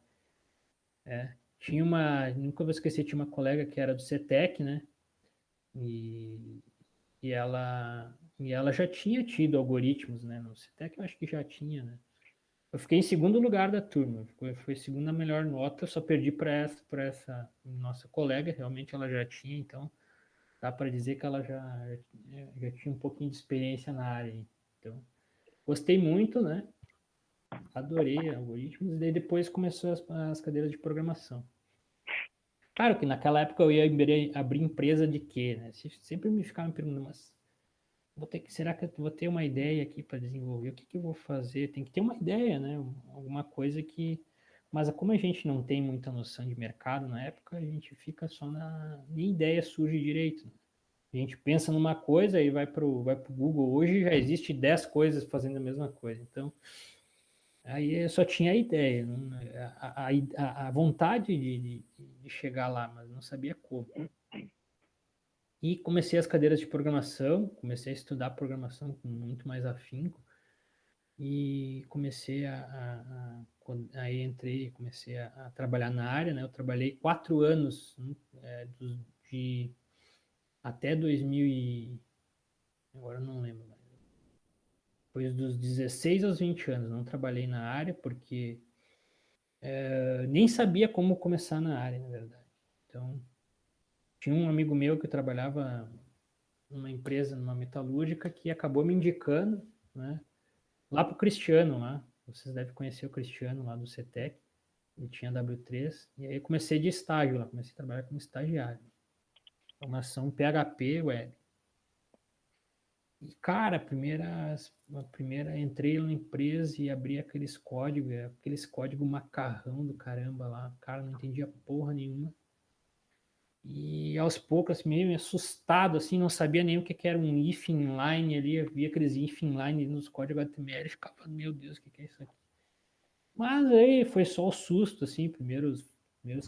nunca vou esquecer, tinha uma colega que era do CETEC, né? E ela já tinha tido algoritmos, né? No CETEC eu acho que já tinha, né? Eu fiquei em segundo lugar da turma, foi a segunda melhor nota, eu só perdi para essa nossa colega, realmente ela já tinha, então dá para dizer que ela já tinha um pouquinho de experiência na área. Então, gostei muito, né? Adorei algoritmos, e daí depois começou as cadeiras de programação. Claro que naquela época eu ia abrir empresa de quê, né? Sempre me ficava me perguntando, mas será que eu vou ter uma ideia aqui para desenvolver? O que eu vou fazer? Tem que ter uma ideia, né? Alguma coisa que... Mas como a gente não tem muita noção de mercado na época, a gente fica só nem ideia surge direito. A gente pensa numa coisa e vai pro Google. Hoje já existe 10 coisas fazendo a mesma coisa. Então, aí eu só tinha a ideia, a vontade de chegar lá, mas não sabia como. E comecei as cadeiras de programação, comecei a estudar programação com muito mais afinco e comecei aí entrei, comecei a trabalhar na área, né? Eu trabalhei 4 anos, até 2000 agora eu não lembro mais. Foi dos 16 aos 20 anos, não trabalhei na área porque nem sabia como começar na área, na verdade. Então, tinha um amigo meu que trabalhava numa empresa, numa metalúrgica, que acabou me indicando, né? Lá pro Cristiano, lá. Vocês devem conhecer o Cristiano lá do CETEC. Ele tinha W3. E aí eu comecei de estágio lá. Comecei a trabalhar como estagiário. Formação PHP Web. E, cara, a primeira entrei na empresa e abri aqueles códigos macarrão do caramba lá. Cara, não entendia porra nenhuma. E aos poucos, assim, meio assustado, assim, não sabia nem o que era um if inline ali, eu via aqueles if inline nos códigos HTML, ficava, meu Deus, o que é isso aqui? Mas aí foi só o susto, assim, primeiros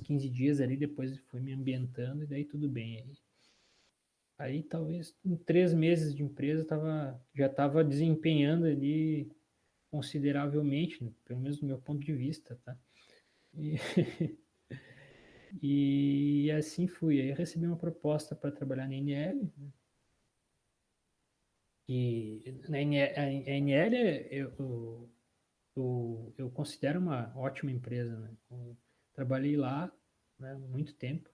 15 dias ali, depois fui me ambientando e daí tudo bem. Aí talvez em 3 meses de empresa já estava desempenhando ali consideravelmente, né, pelo menos do meu ponto de vista, tá? E, e assim fui. Aí recebi uma proposta para trabalhar na NL. E na NL eu considero uma ótima empresa, né? Eu trabalhei lá, né, muito tempo.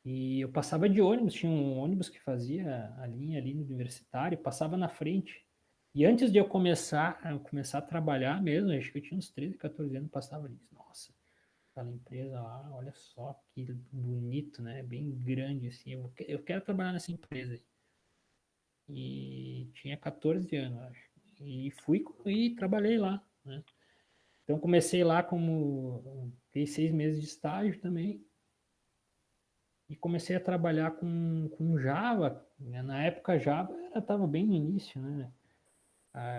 E eu passava de ônibus, tinha um ônibus que fazia a linha ali no universitário, passava na frente. E antes de eu começar a trabalhar mesmo, acho que eu tinha uns 13, 14 anos, passava ali. Nossa, aquela empresa lá, olha só que bonito, né? Bem grande, assim. Eu quero trabalhar nessa empresa. E tinha 14 anos, acho. E fui e trabalhei lá, né? Então comecei lá fiz 6 meses de estágio também. E comecei a trabalhar com Java. Na época Java estava bem no início, né?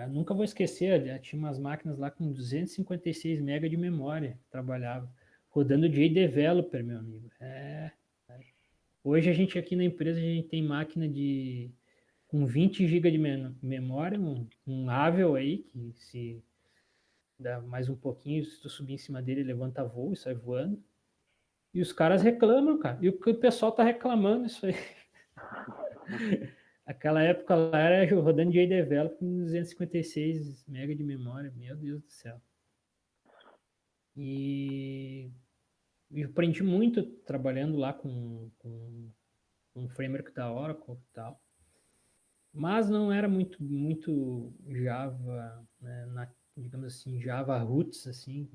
Nunca vou esquecer, tinha umas máquinas lá com 256 MB de memória, trabalhava, rodando JDeveloper, meu amigo. Hoje a gente aqui na empresa, a gente tem máquina com 20 GB de memória, um Avel aí, que se dá mais um pouquinho, se tu subir em cima dele, levanta voo e sai voando. E os caras reclamam, cara. E o pessoal tá reclamando isso aí. Aquela época lá era rodando JDeveloper com 256 MB de memória. Meu Deus do céu. E eu aprendi muito trabalhando lá com um framework da Oracle e tal. Mas não era muito Java, né, digamos assim, Java roots, assim,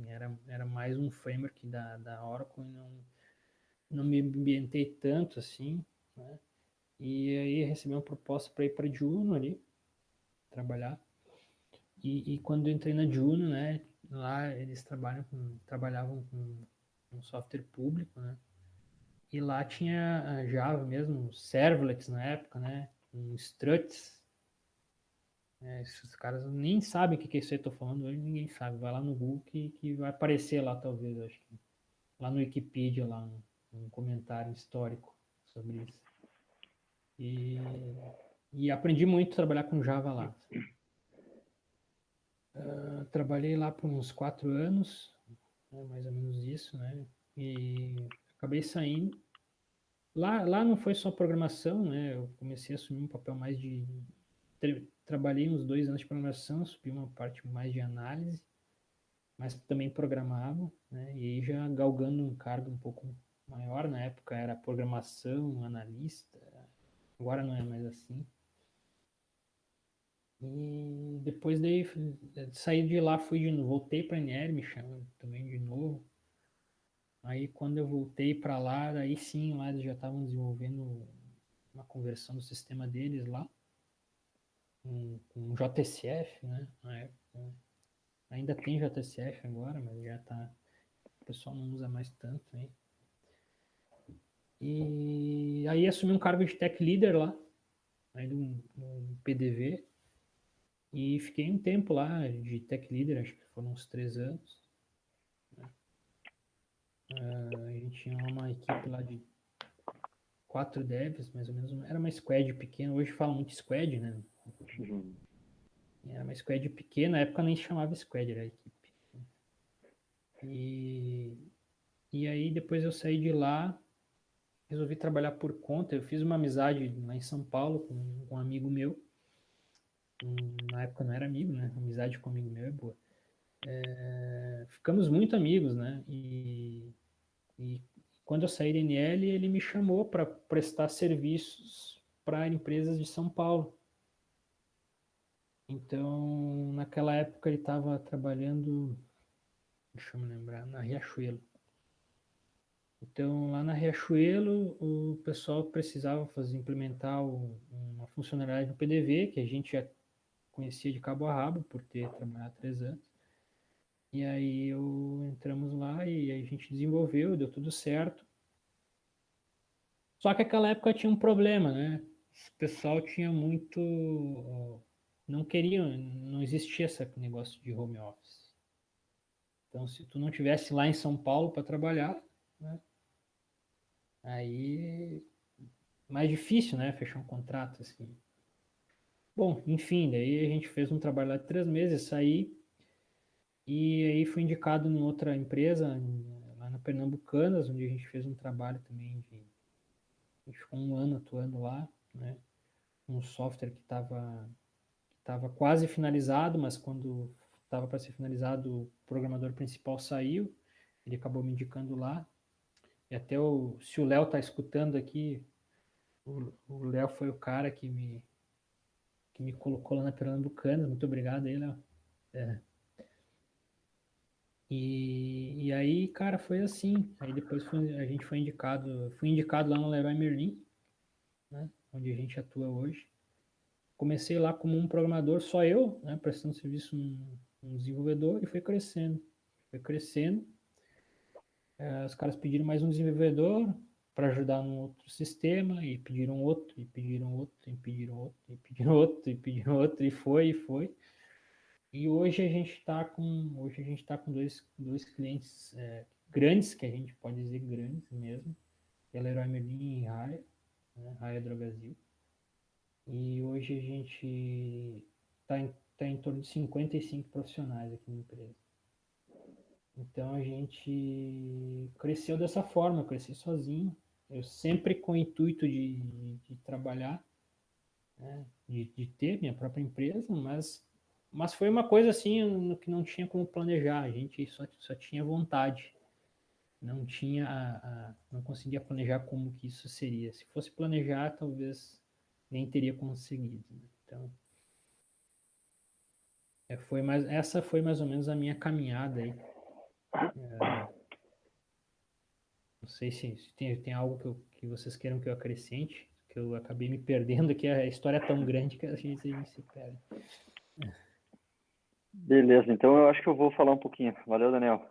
era mais um framework da Oracle e não me ambientei tanto assim, né? E aí recebi uma proposta para ir para Juno ali, trabalhar. E quando eu entrei na Juno, né, lá eles trabalhavam com um software público, né? E lá tinha a Java mesmo, servlets na época, né? Um struts. Esses caras nem sabem o que é isso aí que eu tô falando hoje, ninguém sabe. Vai lá no Google que vai aparecer lá, talvez, eu acho que. Lá no Wikipedia, lá um comentário histórico sobre isso. E aprendi muito a trabalhar com Java lá. Trabalhei lá por uns 4 anos, né, mais ou menos isso, né? e acabei saindo. Lá não foi só programação, né? Eu comecei a assumir um papel mais de... Trabalhei uns 2 anos de programação, subi uma parte mais de análise, mas também programava, né? E aí já galgando um cargo um pouco maior, na época era programação, analista, agora não é mais assim. E depois daí saí de lá, voltei para a NL, me chamando também de novo. Aí quando eu voltei para lá, aí sim, lá eles já estavam desenvolvendo uma conversão do sistema deles lá, com JSF, né? Na época. Ainda tem JSF agora, mas já tá. O pessoal não usa mais tanto, hein? E aí assumi um cargo de tech leader lá, aí no PDV, e fiquei um tempo lá de tech leader, acho que foram uns 3 anos. A gente tinha uma equipe lá de 4 devs, mais ou menos. Era uma squad pequena, hoje fala muito squad, né? Era uma squad pequena, na época nem se chamava squad, era a equipe. E aí depois eu saí de lá, resolvi trabalhar por conta. Eu fiz uma amizade lá em São Paulo com um amigo meu. Na época não era amigo, né? Amizade com um amigo meu é boa. Ficamos muito amigos, né? E quando eu saí da NL, ele me chamou para prestar serviços para empresas de São Paulo. Então, naquela época ele estava trabalhando, deixa eu me lembrar, na Riachuelo. Então, lá na Riachuelo, o pessoal precisava implementar uma funcionalidade no PDV, que a gente já conhecia de cabo a rabo, por ter trabalhado 3 anos. E aí entramos lá e a gente desenvolveu, deu tudo certo. Só que aquela época tinha um problema, né? O pessoal tinha muito... Não queriam, não existia esse negócio de home office. Então, se tu não tivesse lá em São Paulo para trabalhar, né? Aí mais difícil, né? Fechar um contrato assim. Bom, enfim, daí a gente fez um trabalho lá de 3 meses, saí e aí fui indicado em outra empresa lá na Pernambucanas, onde a gente fez um trabalho também a gente ficou 1 ano atuando lá, né? Um software que estava quase finalizado, mas quando estava para ser finalizado, o programador principal saiu, ele acabou me indicando lá. E até se o Léo está escutando aqui, o Léo foi o cara que me colocou lá na Pernambucanas. Muito obrigado aí, Léo. E aí, cara, foi assim. Aí depois a gente fui indicado lá no Leroy Merlin, né, onde a gente atua hoje. Comecei lá como um programador, só eu, né, prestando serviço um desenvolvedor, e foi crescendo. Os caras pediram mais um desenvolvedor para ajudar num outro sistema, e pediram outro, e pediram outro, e pediram outro, e pediram outro, e pediram outro, e foi. E hoje a gente está com dois clientes grandes, que a gente pode dizer grandes mesmo, que é Leroy Merlin e Raia, né, Raia Drogasil. E hoje a gente está em torno de 55 profissionais aqui na empresa. Então a gente cresceu dessa forma, eu cresci sozinho, eu sempre com o intuito de trabalhar, né, de ter minha própria empresa, mas foi uma coisa assim que não tinha como planejar, a gente só tinha vontade, não conseguia planejar como que isso seria. Se fosse planejar, talvez nem teria conseguido, né? Então, essa foi mais ou menos a minha caminhada aí. Não sei se tem algo que vocês queiram que eu acrescente, que eu acabei me perdendo, que a história é tão grande que a gente se perde. Beleza, então eu acho que eu vou falar um pouquinho. Valeu, Daniel.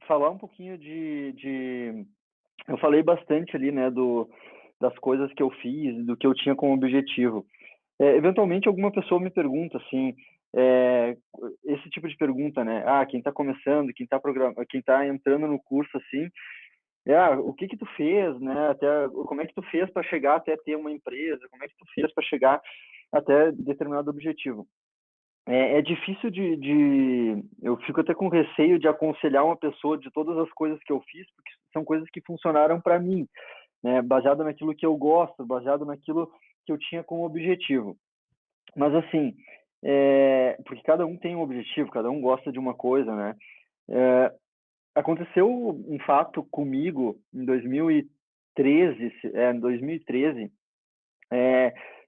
Falar um pouquinho eu falei bastante ali, né, das coisas que eu fiz, do que eu tinha como objetivo. Eventualmente, alguma pessoa me pergunta, assim, esse tipo de pergunta, né? Quem está começando, quem tá entrando no curso, assim, o que tu fez, né? Até como é que tu fez para chegar até ter uma empresa? Como é que tu fez para chegar até determinado objetivo? é difícil eu fico até com receio de aconselhar uma pessoa de todas as coisas que eu fiz, porque são coisas que funcionaram para mim, né? Baseado naquilo que eu gosto, baseado naquilo que eu tinha como objetivo. Mas assim, porque cada um tem um objetivo, cada um gosta de uma coisa, né? Aconteceu um fato comigo em 2013,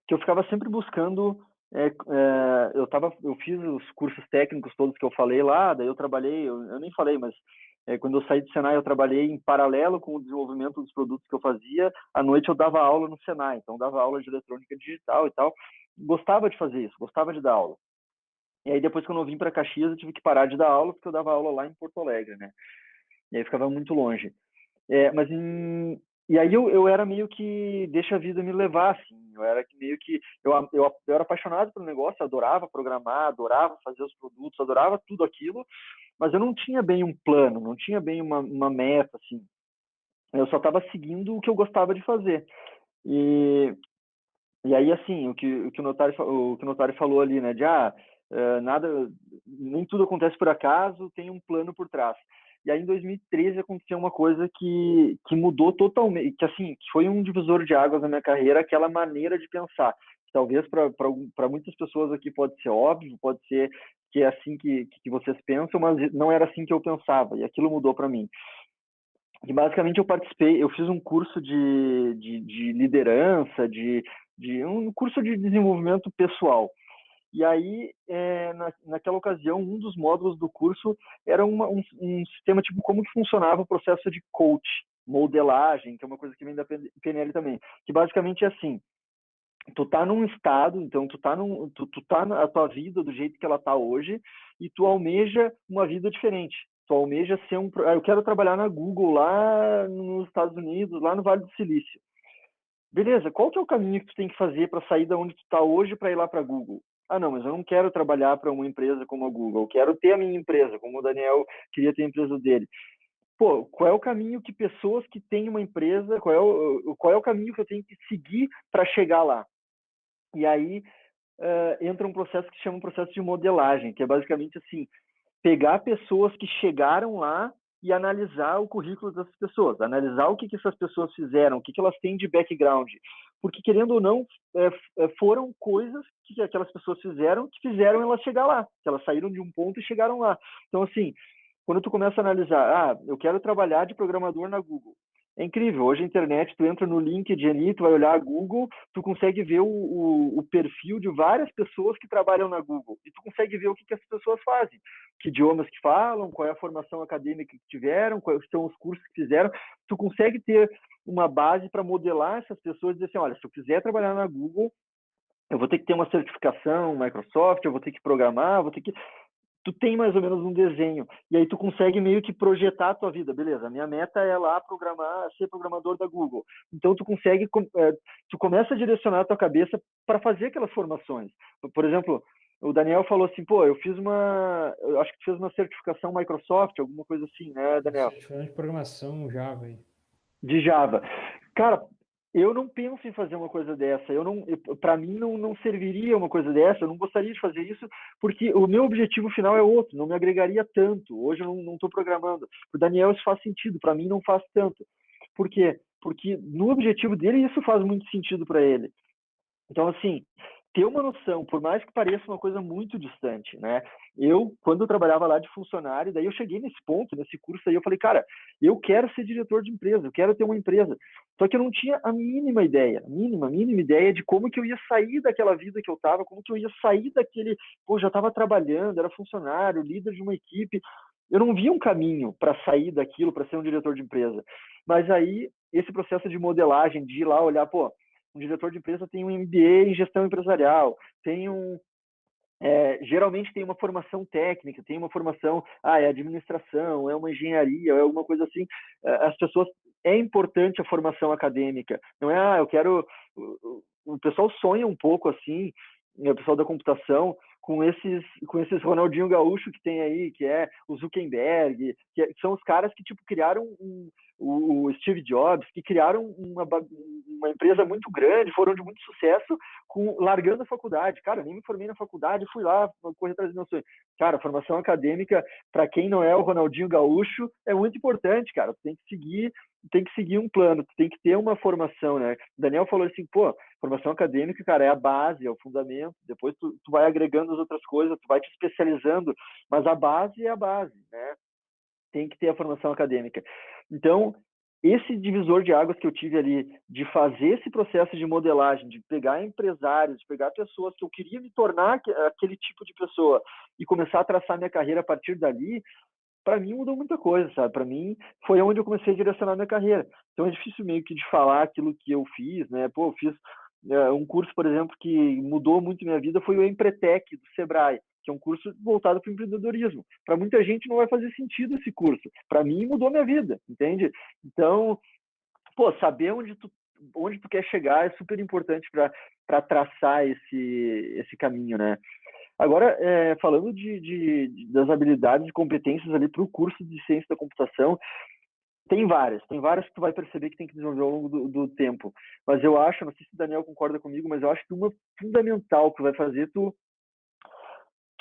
que eu ficava sempre buscando. Eu fiz os cursos técnicos todos que eu falei lá, daí eu trabalhei, eu nem falei, mas quando eu saí do Senai, eu trabalhei em paralelo com o desenvolvimento dos produtos que eu fazia. À noite eu dava aula no Senai, então dava aula de eletrônica digital e tal. Gostava de fazer isso, gostava de dar aula. E aí depois, quando eu vim para Caxias, eu tive que parar de dar aula, porque eu dava aula lá em Porto Alegre, né? E aí ficava muito longe. E aí eu era meio que deixa a vida me levar, assim. Eu era meio que eu era apaixonado pelo negócio, adorava programar, adorava fazer os produtos, adorava tudo aquilo, mas eu não tinha bem um plano, não tinha bem uma meta, assim. Eu só estava seguindo o que eu gostava de fazer. E aí, assim, o que o notário falou ali, né, de nem tudo acontece por acaso, tem um plano por trás. E aí, em 2013, aconteceu uma coisa que mudou totalmente, que foi um divisor de águas na minha carreira, aquela maneira de pensar. Talvez para muitas pessoas aqui pode ser óbvio, pode ser que é assim que vocês pensam, mas não era assim que eu pensava, e aquilo mudou para mim. E basicamente eu fiz um curso de liderança, um curso de desenvolvimento pessoal. E aí, naquela ocasião, um dos módulos do curso era um sistema tipo como que funcionava o processo de coach, modelagem, que é uma coisa que vem da PNL também, que basicamente é assim: tu tá num estado, então tu tá na tua vida do jeito que ela tá hoje, e tu almeja uma vida diferente. Tu almeja ser eu quero trabalhar na Google lá nos Estados Unidos, lá no Vale do Silício. Beleza, qual que é o caminho que tu tem que fazer para sair da onde tu tá hoje para ir lá para Google? Ah, não, mas eu não quero trabalhar para uma empresa como a Google, eu quero ter a minha empresa, como o Daniel queria ter a empresa dele. Pô, qual é o caminho que pessoas que têm uma empresa, qual é o caminho que eu tenho que seguir para chegar lá? E aí entra um processo que se chama um processo de modelagem, que é basicamente assim, pegar pessoas que chegaram lá e analisar o currículo dessas pessoas, analisar o que essas pessoas fizeram, o que elas têm de background, porque querendo ou não, foram coisas que aquelas pessoas fizeram que fizeram elas chegar lá, que elas saíram de um ponto e chegaram lá. Então, assim, quando tu começa a analisar, eu quero trabalhar de programador na Google, é incrível, hoje a internet, tu entra no LinkedIn, tu vai olhar a Google, tu consegue ver o perfil de várias pessoas que trabalham na Google, e tu consegue ver o que as pessoas fazem, que idiomas que falam, qual é a formação acadêmica que tiveram, quais são os cursos que fizeram, tu consegue ter uma base para modelar essas pessoas e dizer assim, olha, se eu quiser trabalhar na Google, eu vou ter que ter uma certificação Microsoft, eu vou ter que programar, tu tem mais ou menos um desenho, e aí tu consegue meio que projetar a tua vida, beleza, a minha meta é lá ser programador da Google, então tu consegue, tu começa a direcionar a tua cabeça para fazer aquelas formações. Por exemplo, o Daniel falou assim, pô, eu acho que tu fez uma certificação Microsoft, alguma coisa assim, né, Daniel? Certificação de programação Java aí. De Java. Cara, eu não penso em fazer uma coisa dessa. Para mim não serviria uma coisa dessa. Eu não gostaria de fazer isso porque o meu objetivo final é outro. Não me agregaria tanto. Hoje eu não estou programando. Para o Daniel isso faz sentido. Para mim não faz tanto. Por quê? Porque no objetivo dele isso faz muito sentido para ele. Então assim, ter uma noção, por mais que pareça uma coisa muito distante, né? Quando eu trabalhava lá de funcionário, daí eu cheguei nesse ponto, nesse curso aí, eu falei, cara, eu quero ser diretor de empresa, eu quero ter uma empresa. Só que eu não tinha a mínima ideia, mínima ideia de como que eu ia sair daquela vida que eu estava, como que eu ia sair daquele, já estava trabalhando, era funcionário, líder de uma equipe. Eu não via um caminho para sair daquilo, para ser um diretor de empresa. Mas aí, esse processo de modelagem, de ir lá olhar, um diretor de empresa tem um MBA em gestão empresarial, geralmente tem uma formação técnica, tem uma formação, é administração, é uma engenharia, é alguma coisa assim. As pessoas, é importante a formação acadêmica, não é, o pessoal sonha um pouco assim, o pessoal da computação, com esses Ronaldinho Gaúcho que tem aí, que é o Zuckerberg, que são os caras que criaram o Steve Jobs, que criaram uma empresa muito grande, foram de muito sucesso, largando a faculdade. Cara, eu nem me formei na faculdade, fui lá correr atrás dos meus sonhos. Cara, a formação acadêmica, para quem não é o Ronaldinho Gaúcho, é muito importante, cara. Tu tem que seguir um plano, tu tem que ter uma formação, né? O Daniel falou assim, pô, formação acadêmica, cara, é a base, é o fundamento. Depois tu vai agregando as outras coisas, tu vai te especializando, mas a base é a base, né? Tem que ter a formação acadêmica. Então, esse divisor de águas que eu tive ali, de fazer esse processo de modelagem, de pegar empresários, de pegar pessoas que eu queria me tornar aquele tipo de pessoa e começar a traçar minha carreira a partir dali, para mim mudou muita coisa, sabe? Para mim foi onde eu comecei a direcionar minha carreira. Então é difícil meio que de falar aquilo que eu fiz, né? Pô, eu fiz um curso, por exemplo, que mudou muito minha vida, foi o Empretec do Sebrae, que é um curso voltado para o empreendedorismo. Para muita gente não vai fazer sentido esse curso. Para mim mudou minha vida, entende? Então, pô, saber onde tu quer chegar é super importante para traçar esse caminho, né? Agora, falando das habilidades e competências ali para o curso de ciência da computação, tem várias que tu vai perceber que tem que desenvolver ao longo do tempo. Mas eu acho, não sei se o Daniel concorda comigo, mas eu acho que uma fundamental que vai fazer tu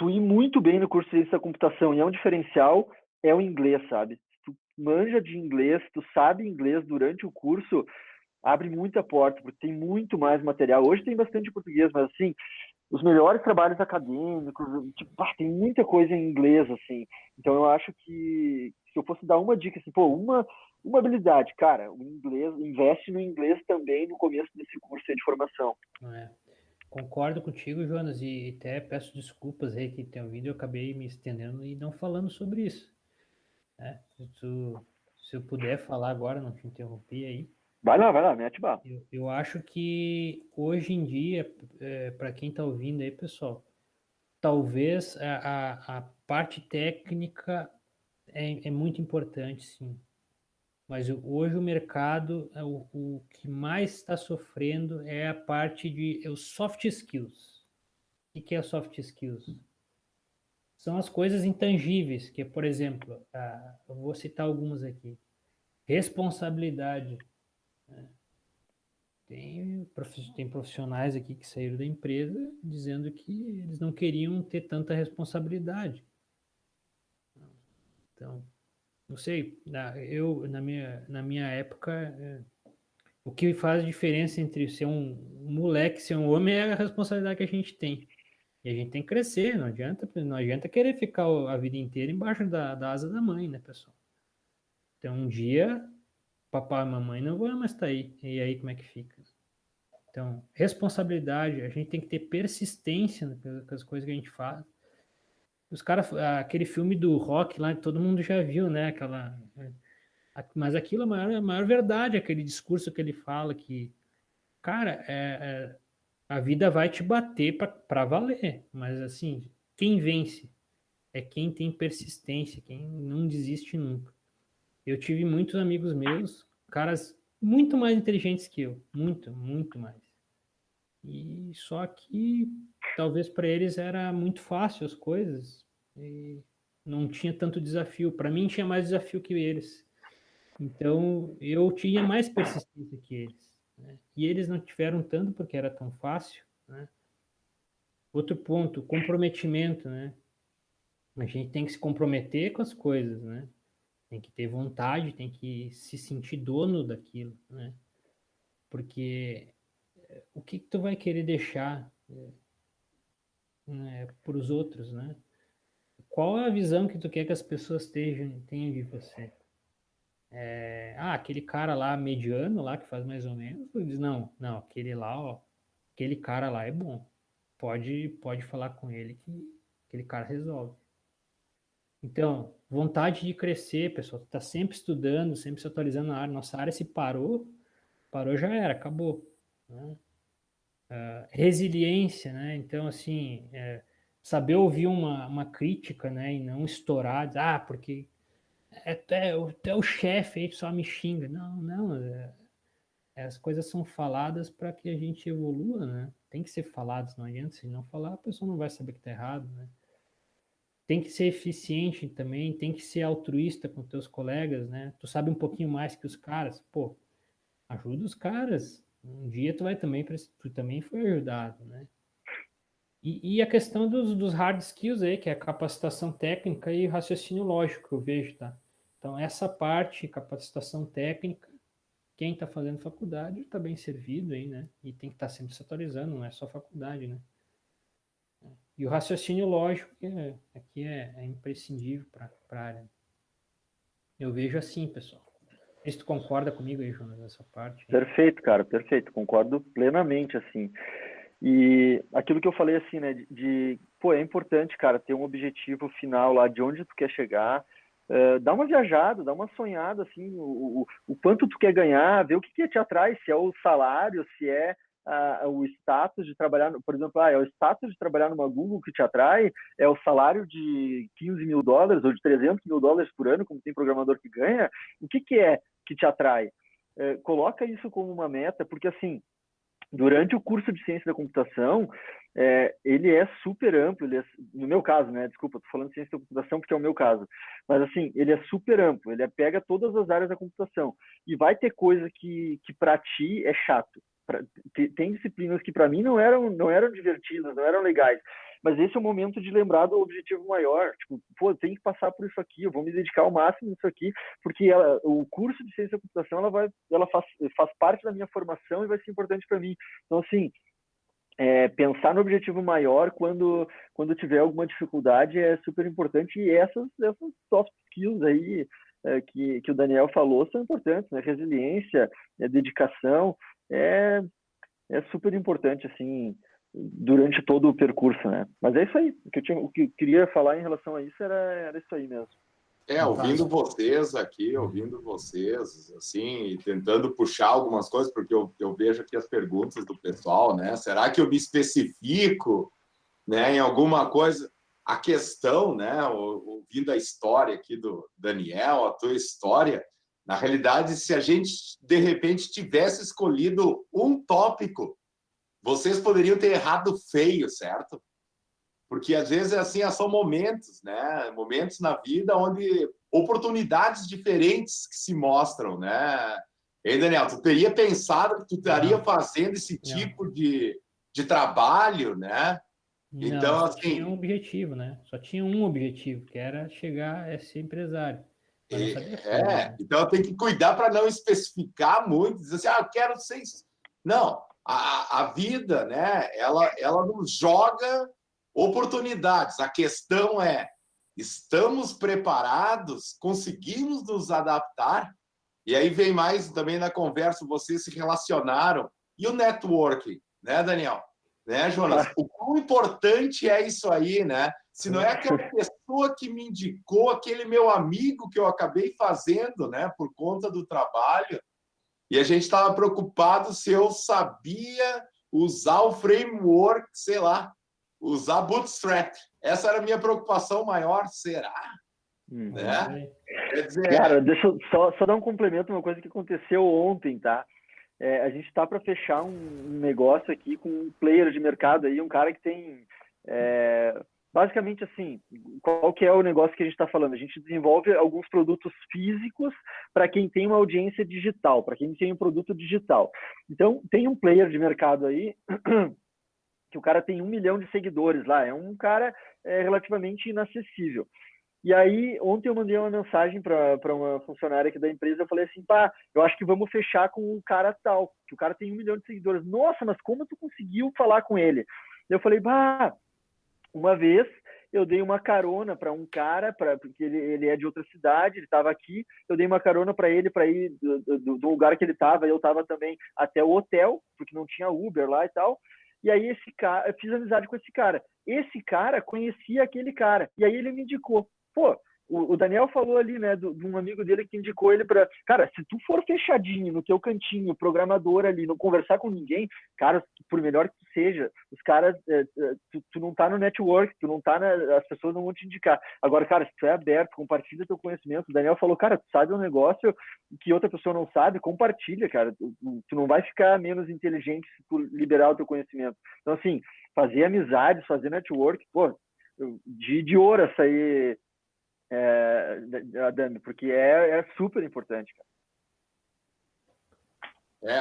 ir muito bem no curso de ciência da computação, e é um diferencial, é o inglês, sabe? Tu manja de inglês, tu sabe inglês durante o curso, abre muita porta, porque tem muito mais material. Hoje tem bastante português, mas assim, os melhores trabalhos acadêmicos, tipo, tem muita coisa em inglês, assim. Então eu acho que se eu fosse dar uma dica, assim, pô, uma habilidade, cara, o inglês, investe no inglês também no começo desse curso aí de formação. Concordo contigo, Jonas, e até peço desculpas aí que tem ouvido, eu acabei me estendendo e não falando sobre isso. Né? Se eu puder falar agora, não te interrompi aí. Vai lá, mete bala. Eu acho que hoje em dia, para quem está ouvindo aí, pessoal, talvez a parte técnica é muito importante, sim. Mas hoje o mercado, o que mais está sofrendo é a parte de os soft skills. O que é soft skills? São as coisas intangíveis, que é, por exemplo, eu vou citar algumas aqui. Responsabilidade. Né? Tem profissionais aqui que saíram da empresa dizendo que eles não queriam ter tanta responsabilidade. Então, não sei, na minha época, o que faz diferença entre ser um moleque, ser um homem, é a responsabilidade que a gente tem. E a gente tem que crescer, não adianta querer ficar a vida inteira embaixo da asa da mãe, né, pessoal? Então, um dia, papai e mamãe não vão mais estar aí. E aí, como é que fica? Então, responsabilidade, a gente tem que ter persistência com as coisas que a gente faz. Os caras, aquele filme do Rock lá, todo mundo já viu, né? Mas aquilo é a maior verdade, aquele discurso que ele fala que, cara, a vida vai te bater para valer, mas assim, quem vence é quem tem persistência, quem não desiste nunca. Eu tive muitos amigos meus, caras muito mais inteligentes que eu, muito, muito mais. E só que talvez para eles era muito fácil as coisas e não tinha tanto desafio. Para mim tinha mais desafio que eles. Então eu tinha mais persistência que eles. Né? E eles não tiveram tanto porque era tão fácil. Né? Outro ponto, comprometimento. Né? A gente tem que se comprometer com as coisas. Né? Tem que ter vontade, tem que se sentir dono daquilo. Né? Porque o que tu vai querer deixar para os outros, né? Qual é a visão que tu quer que as pessoas tenham de você? Aquele cara lá mediano, lá que faz mais ou menos, tu diz, não, aquele cara lá é bom. Pode falar com ele que aquele cara resolve. Então, vontade de crescer, pessoal, tu tá sempre estudando, sempre se atualizando na área. Nossa área se parou já era, acabou. Né? Resiliência, né? Então, assim, saber ouvir uma crítica, né? E não estourar, dizer, porque é o chefe aí só me xinga. Não, as coisas são faladas para que a gente evolua, né? Tem que ser faladas, não adianta, se não falar, a pessoa não vai saber que tá errado, né? tem que ser eficiente também, tem que ser altruísta com teus colegas, né? Tu sabe um pouquinho mais que os caras, pô, ajuda os caras. Um dia tu também foi ajudado, né? E a questão dos hard skills aí, que é a capacitação técnica e raciocínio lógico, que eu vejo, tá? Então, essa parte, capacitação técnica, quem está fazendo faculdade está bem servido aí, né? E tem que estar sempre se atualizando, não é só faculdade, né? E o raciocínio lógico que aqui é imprescindível para a área. Eu vejo assim, pessoal. Se tu concorda comigo aí, Jonas, nessa parte? Perfeito, cara, perfeito. Concordo plenamente, assim. E aquilo que eu falei, assim, né, pô, é importante, cara, ter um objetivo final lá de onde tu quer chegar, dá uma viajada, dá uma sonhada, assim, o quanto tu quer ganhar, ver o que te atrai, se é o salário, se é o status de trabalhar, por exemplo, é o status de trabalhar numa Google que te atrai, é o salário de $15 mil ou de $300 mil por ano, como tem programador que ganha, o que é que te atrai? Coloca isso como uma meta, porque, assim, durante o curso de ciência da computação, ele é super amplo, no meu caso, né? Desculpa, estou falando de ciência da computação porque é o meu caso. Mas, assim, ele é super amplo, ele pega todas as áreas da computação. E vai ter coisa que para ti é chato. Tem disciplinas que para mim não eram divertidas, não eram legais. Mas esse é o momento de lembrar do objetivo maior. Tipo, pô, eu tenho que passar por isso aqui, eu vou me dedicar ao máximo nisso aqui, porque o curso de ciência da computação ela faz parte da minha formação e vai ser importante para mim. Então, assim, pensar no objetivo maior quando tiver alguma dificuldade é super importante. E essas soft skills aí que o Daniel falou são importantes, né? Resiliência, dedicação, é super importante, assim, durante todo o percurso, né? Mas é isso aí. O que eu queria falar em relação a isso era isso aí mesmo. Ouvindo vocês aqui, assim, e tentando puxar algumas coisas, porque eu vejo aqui as perguntas do pessoal, né? Será que eu me especifico, né, em alguma coisa? A questão, né, ouvindo a história aqui do Daniel, a tua história, na realidade, se a gente, de repente, tivesse escolhido um tópico, vocês poderiam ter errado feio, certo? Porque, às vezes, assim, são momentos, né? Momentos na vida onde oportunidades diferentes que se mostram, né? E aí, Daniel, tu teria pensado que tu estaria fazendo esse tipo de trabalho, né? Não, então, só assim, tinha um objetivo, né? Só tinha um objetivo, que era chegar a ser empresário. Mas não sabia como, né? Então tem que cuidar para não especificar muito, dizer assim, eu quero ser isso. Não, a vida, né, ela nos joga oportunidades. A questão é, estamos preparados? Conseguimos nos adaptar? E aí vem mais também na conversa, vocês se relacionaram. E o networking, né, Daniel? Né, Jonas? O quão importante é isso aí, né? Se não é aquela pessoa que me indicou, aquele meu amigo que eu acabei fazendo, né, por conta do trabalho, e a gente estava preocupado se eu sabia usar o framework, sei lá, usar Bootstrap. Essa era a minha preocupação maior, será? Né? Quer dizer... Cara, deixa eu só dar um complemento, uma coisa que aconteceu ontem, tá? A gente está para fechar um negócio aqui com um player de mercado aí, um cara que tem... basicamente, assim, qual que é o negócio que a gente está falando? A gente desenvolve alguns produtos físicos para quem tem uma audiência digital, para quem tem um produto digital. Então, tem um player de mercado aí que o cara tem 1 milhão de seguidores lá, é um cara relativamente inacessível. E aí, ontem eu mandei uma mensagem para uma funcionária aqui da empresa, eu falei assim, pá, eu acho que vamos fechar com um cara tal, que o cara tem 1 milhão de seguidores. Nossa, mas como tu conseguiu falar com ele? Eu falei, bah, uma vez eu dei uma carona para um cara, porque ele é de outra cidade, ele estava aqui, eu dei uma carona para ele para ir do lugar que ele estava, eu estava também até o hotel, porque não tinha Uber lá e tal. E aí esse cara, eu fiz amizade com esse cara. Esse cara conhecia aquele cara, e aí ele me indicou. Pô, o Daniel falou ali, né, de um amigo dele que indicou ele para... Cara, se tu for fechadinho no teu cantinho, programador ali, não conversar com ninguém, cara, por melhor que tu seja, os caras... tu não tá no network, tu não tá as pessoas não vão te indicar. Agora, cara, se tu é aberto, compartilha teu conhecimento. O Daniel falou, cara, tu sabe um negócio que outra pessoa não sabe, compartilha, cara. Tu não vai ficar menos inteligente se tu liberar o teu conhecimento. Então, assim, fazer amizades, fazer network, pô, de ouro essa aí, Adami, porque é super importante, cara.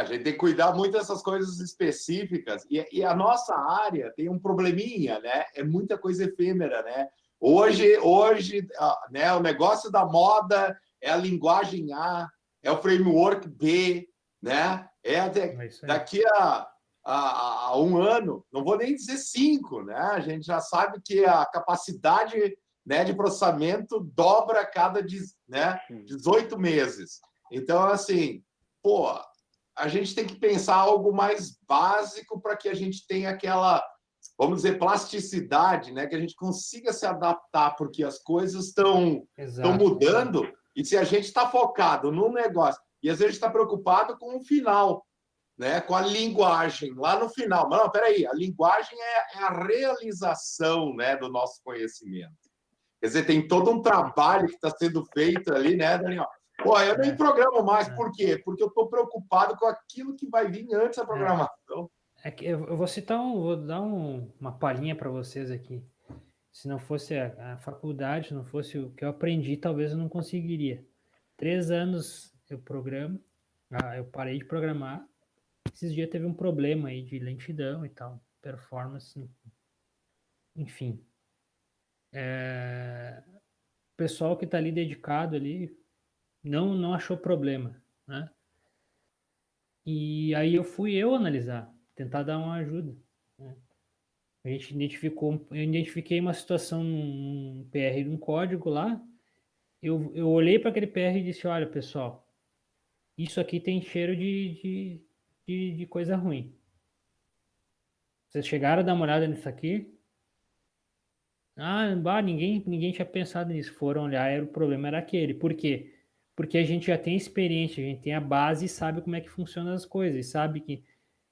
A gente tem que cuidar muito dessas coisas específicas. E a nossa área tem um probleminha, né? É muita coisa efêmera, né? Hoje, né, o negócio da moda é a linguagem A, é o framework B, né? Daqui a um ano, não vou nem dizer 5, né? A gente já sabe que a capacidade, né, de processamento dobra a cada 18 meses. Então, assim, a gente tem que pensar algo mais básico para que a gente tenha aquela, vamos dizer, plasticidade, né? Que a gente consiga se adaptar, porque as coisas estão mudando, e se a gente está focado num negócio, e às vezes a gente está preocupado com o final, né? Com a linguagem, lá no final. Mas não, peraí, a linguagem é a realização, né, do nosso conhecimento. Quer dizer, tem todo um trabalho que está sendo feito ali, né, Daniel? Eu nem programo mais. Por quê? Porque eu estou preocupado com aquilo que vai vir antes da programação. Eu vou dar uma palhinha para vocês aqui. Se não fosse a faculdade, se não fosse o que eu aprendi, talvez eu não conseguiria. 3 anos eu programo, eu parei de programar. Esses dias teve um problema aí de lentidão e tal, performance, enfim. O pessoal que está ali dedicado ali não achou problema, né? E aí eu fui analisar, tentar dar uma ajuda, né? Eu identifiquei uma situação num PR de um código lá. Eu olhei para aquele PR e disse: olha, pessoal, isso aqui tem cheiro de coisa ruim. Vocês chegaram a dar uma olhada nisso aqui? Ninguém tinha pensado nisso. Foram olhar, o problema era aquele. Por quê? Porque a gente já tem experiência, a gente tem a base e sabe como é que funcionam as coisas, sabe que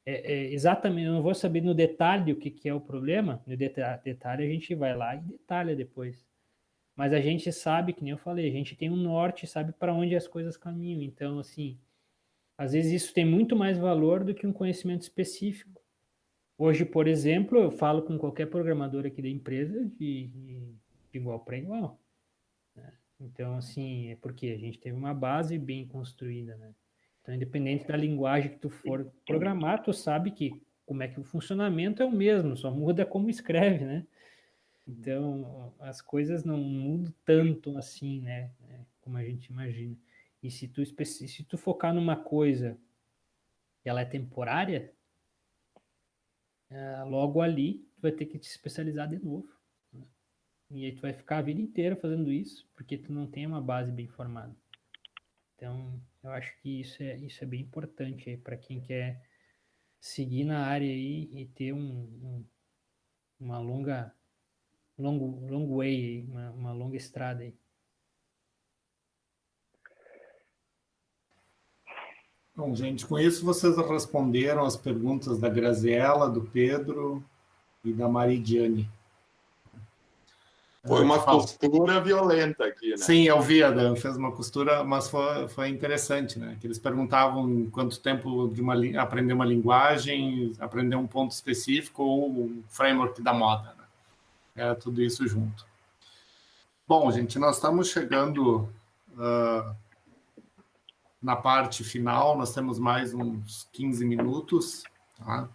exatamente, eu não vou saber no detalhe o que é o problema, no detalhe a gente vai lá e detalha depois. Mas a gente sabe, que nem eu falei, a gente tem um norte, sabe para onde as coisas caminham. Então, assim, às vezes isso tem muito mais valor do que um conhecimento específico. Hoje, por exemplo, eu falo com qualquer programador aqui da empresa de igual para igual, né? Então, assim, é porque a gente teve uma base bem construída, né? Então, independente da linguagem que tu for programar, tu sabe que como é que o funcionamento é o mesmo, só muda como escreve, né? Então, as coisas não mudam tanto assim, né? Como a gente imagina. E se tu focar numa coisa que ela é temporária, logo ali tu vai ter que te especializar de novo, né? E aí tu vai ficar a vida inteira fazendo isso, porque tu não tem uma base bem formada. Então, eu acho que isso é bem importante aí para quem quer seguir na área aí e ter uma long way aí, uma longa estrada aí. Bom, gente, com isso vocês responderam as perguntas da Graziela, do Pedro e da Maridiane. Foi uma costura violenta aqui, né? Sim, eu vi, a Dan fez uma costura, mas foi interessante, né? Que eles perguntavam quanto tempo de aprender uma linguagem, aprender um ponto específico ou um framework da moda, né? Tudo isso junto. Bom, gente, nós estamos chegando na parte final, nós temos mais uns 15 minutos, tá?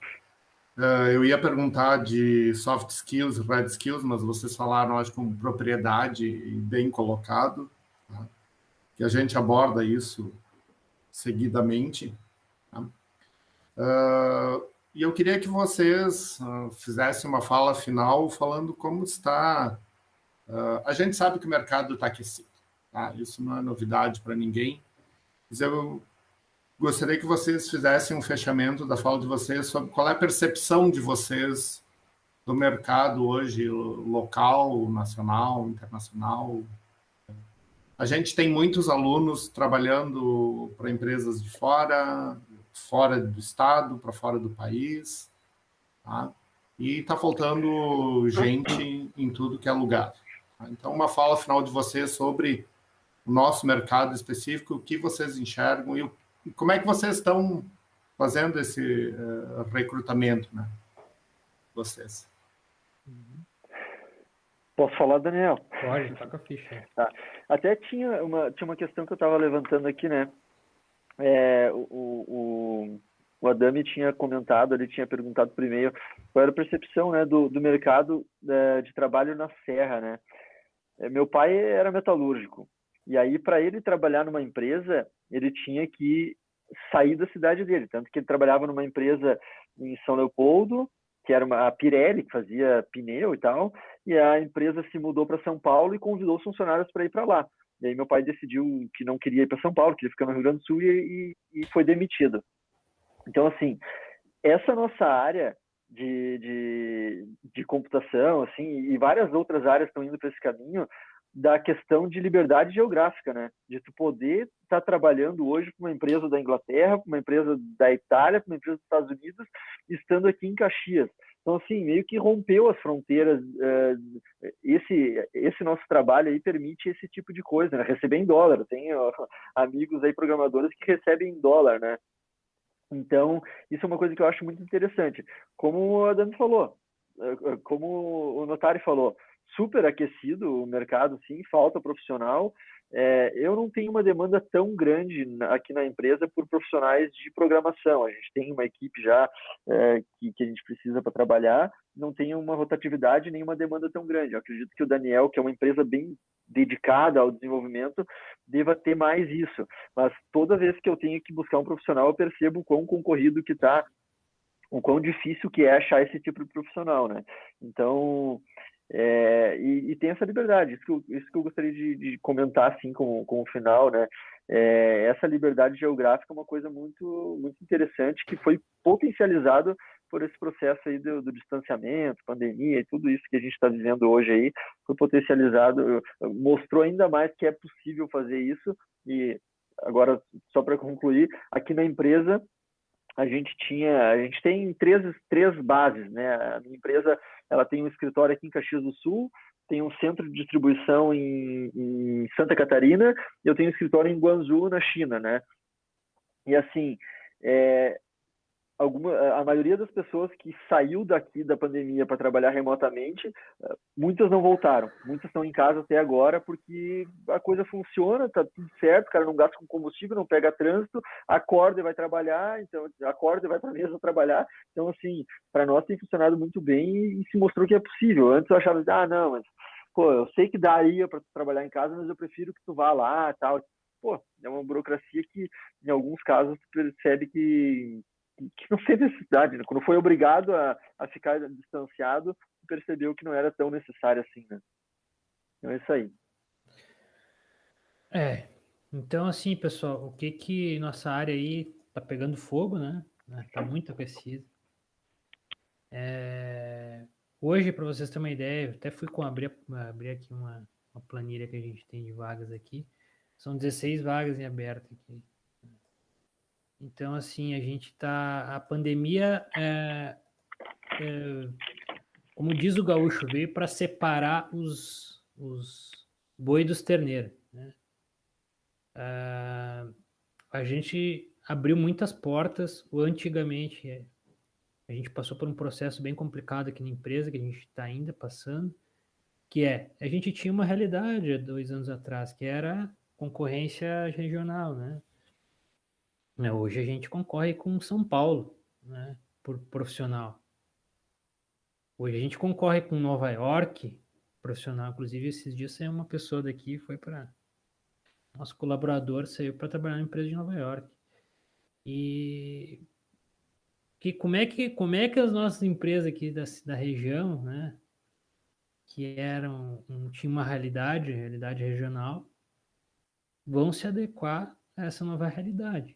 Eu ia perguntar de soft skills, hard skills, mas vocês falaram, acho, com propriedade e bem colocado, tá? Que a gente aborda isso seguidamente, tá? E eu queria que vocês fizessem uma fala final falando como está. A gente sabe que o mercado está aquecido, tá? Isso não é novidade para ninguém, mas eu gostaria que vocês fizessem um fechamento da fala de vocês sobre qual é a percepção de vocês do mercado hoje, local, nacional, internacional. A gente tem muitos alunos trabalhando para empresas de fora do estado, para fora do país, tá? E está faltando gente em tudo que é lugar, tá? Então, uma fala final de vocês sobre o nosso mercado específico, o que vocês enxergam e como é que vocês estão fazendo esse recrutamento, né? Vocês. Posso falar, Daniel? Pode, toca a ficha. Tá. Até tinha uma questão que eu estava levantando aqui, né? O Adami tinha comentado, ele tinha perguntado por e-mail qual era a percepção, né, do mercado de trabalho na Serra, né? Meu pai era metalúrgico, e aí para ele trabalhar numa empresa, ele tinha que sair da cidade dele, tanto que ele trabalhava numa empresa em São Leopoldo, que era a Pirelli, que fazia pneu e tal, e a empresa se mudou para São Paulo e convidou os funcionários para ir para lá. E aí meu pai decidiu que não queria ir para São Paulo, queria ficar no Rio Grande do Sul e foi demitido. Então, assim, essa nossa área de computação, assim, e várias outras áreas estão indo para esse caminho da questão de liberdade geográfica, né? De tu poder estar trabalhando hoje para uma empresa da Inglaterra, para uma empresa da Itália, para uma empresa dos Estados Unidos, estando aqui em Caxias. Então, assim, meio que rompeu as fronteiras. Esse nosso trabalho aí permite esse tipo de coisa, né? Receber em dólar. Eu tenho amigos aí, programadores, que recebem em dólar, né? Então, isso é uma coisa que eu acho muito interessante. Como o Adami falou, como o Notari falou, super aquecido o mercado, sim, falta profissional. Eu não tenho uma demanda tão grande aqui na empresa por profissionais de programação. A gente tem uma equipe já que a gente precisa para trabalhar, não tem uma rotatividade nem uma demanda tão grande. Eu acredito que o Daniel, que é uma empresa bem dedicada ao desenvolvimento, deva ter mais isso. Mas toda vez que eu tenho que buscar um profissional, eu percebo o quão concorrido que está, o quão difícil que é achar esse tipo de profissional, né? Então, e tem essa liberdade, isso que eu gostaria de comentar, assim, com o final, né? Essa liberdade geográfica é uma coisa muito, muito interessante, que foi potencializado por esse processo aí do distanciamento, pandemia e tudo isso que a gente está vivendo hoje aí, foi potencializado, mostrou ainda mais que é possível fazer isso. E agora, só para concluir, aqui na empresa, a gente tem três bases, né? A minha empresa, ela tem um escritório aqui em Caxias do Sul, tem um centro de distribuição em Santa Catarina, e eu tenho um escritório em Guangzhou, na China, né? E assim, a maioria das pessoas que saiu daqui da pandemia para trabalhar remotamente, muitas não voltaram, muitas estão em casa até agora porque a coisa funciona, tá tudo certo, o cara não gasta com combustível, não pega trânsito, acorda e vai trabalhar, então acorda e vai para a mesa trabalhar. Então, assim, para nós tem funcionado muito bem e se mostrou que é possível. Antes eu achava, não, mas pô, eu sei que daria para trabalhar em casa, mas eu prefiro que tu vá lá e tal. Pô, é uma burocracia que em alguns casos tu percebe que não tem necessidade, né? Quando foi obrigado a ficar distanciado, percebeu que não era tão necessário assim, né? Então é isso aí. Então assim, pessoal, o que nossa área aí tá pegando fogo, né? Tá muito aquecido. Hoje, para vocês terem uma ideia, eu até fui abrir aqui uma planilha que a gente tem de vagas aqui. São 16 vagas em aberto aqui. Então, assim, a pandemia, como diz o gaúcho, veio para separar os boi dos terneiros, né? A gente abriu muitas portas. Antigamente, a gente passou por um processo bem complicado aqui na empresa, que a gente está ainda passando, que a gente tinha uma realidade há 2 anos atrás, que era concorrência regional, né? Hoje a gente concorre com São Paulo, né, por profissional. Hoje a gente concorre com Nova York, profissional. Inclusive, esses dias saiu uma pessoa daqui, nosso colaborador saiu para trabalhar na empresa de Nova York. E como é que as nossas empresas aqui da região, né, que tinham uma realidade regional, vão se adequar a essa nova realidade?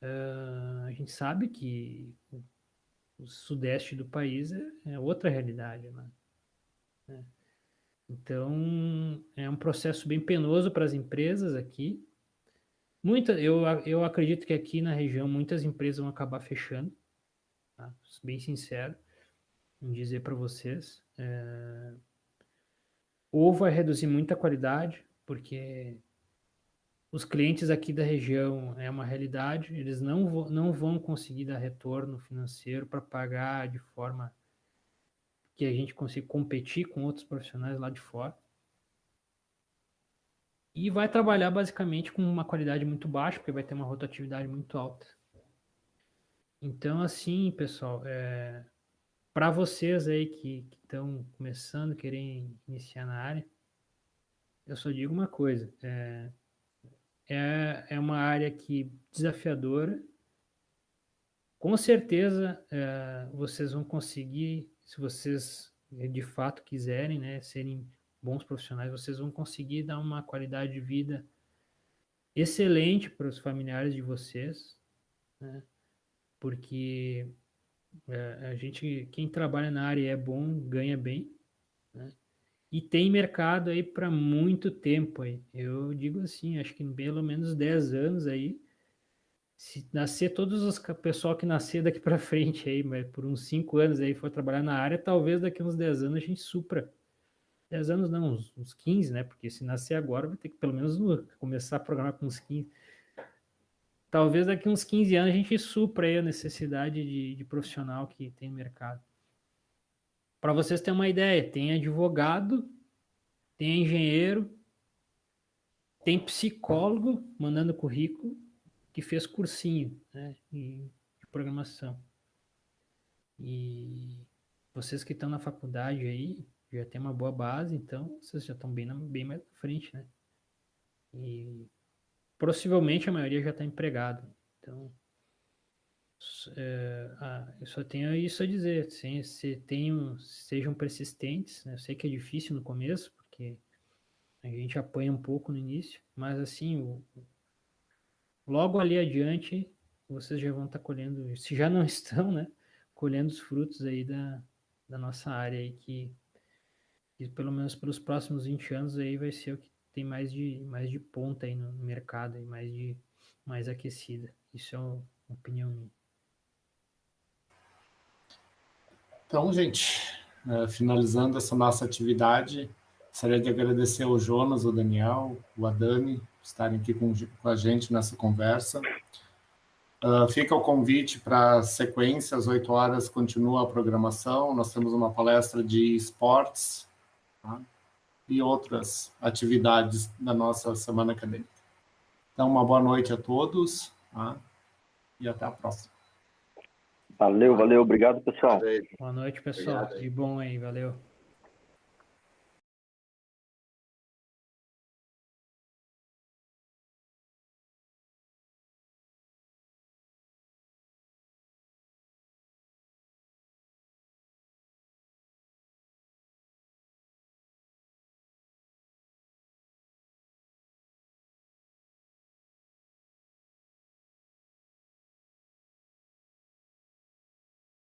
A gente sabe que o sudeste do país é outra realidade, né? Então, é um processo bem penoso para as empresas aqui. Eu acredito que aqui na região muitas empresas vão acabar fechando, tá? Bem sincero em dizer para vocês. Ou vai reduzir muita qualidade, porque os clientes aqui da região é uma realidade, eles não vão conseguir dar retorno financeiro para pagar de forma que a gente consiga competir com outros profissionais lá de fora. E vai trabalhar basicamente com uma qualidade muito baixa, porque vai ter uma rotatividade muito alta. Então, assim, pessoal, para vocês aí que estão começando, querem iniciar na área, eu só digo uma coisa, é uma área que desafiadora. Com certeza vocês vão conseguir, se vocês de fato quiserem, né, serem bons profissionais, vocês vão conseguir dar uma qualidade de vida excelente para os familiares de vocês, né? Porque quem trabalha na área é bom, ganha bem, né? E tem mercado aí para muito tempo aí. Eu digo assim, acho que pelo menos 10 anos aí, se nascer todos os pessoal que nascer daqui para frente aí, mas por uns 5 anos aí for trabalhar na área, talvez daqui a uns 10 anos a gente supra. 10 anos não, uns 15, né? Porque se nascer agora vai ter que pelo menos começar a programar com uns 15. Talvez daqui a uns 15 anos a gente supra aí a necessidade de profissional que tem no mercado. Para vocês terem uma ideia, tem advogado, tem engenheiro, tem psicólogo mandando currículo que fez cursinho, né, de programação. E vocês que estão na faculdade aí já tem uma boa base, então vocês já estão bem mais na frente, né? E possivelmente a maioria já está empregado. Então, eu só tenho isso a dizer. Sejam persistentes, né? Eu sei que é difícil no começo, porque a gente apanha um pouco no início, mas assim, logo ali adiante, vocês já vão estar colhendo, se já não estão, né? Colhendo os frutos aí da nossa área aí, que pelo menos pelos próximos 20 anos aí vai ser o que tem mais de ponta aí no mercado, aí, mais aquecida. Isso é uma opinião minha. Então, gente, finalizando essa nossa atividade, gostaria de agradecer ao Jonas, o Daniel, o Adami, por estarem aqui com a gente nessa conversa. Fica o convite para a sequência, às 8 horas continua a programação, nós temos uma palestra de esportes, tá? E outras atividades da nossa semana acadêmica. Então, uma boa noite a todos, tá? E até a próxima. Valeu, obrigado, pessoal. Boa noite, pessoal. De bom aí, valeu.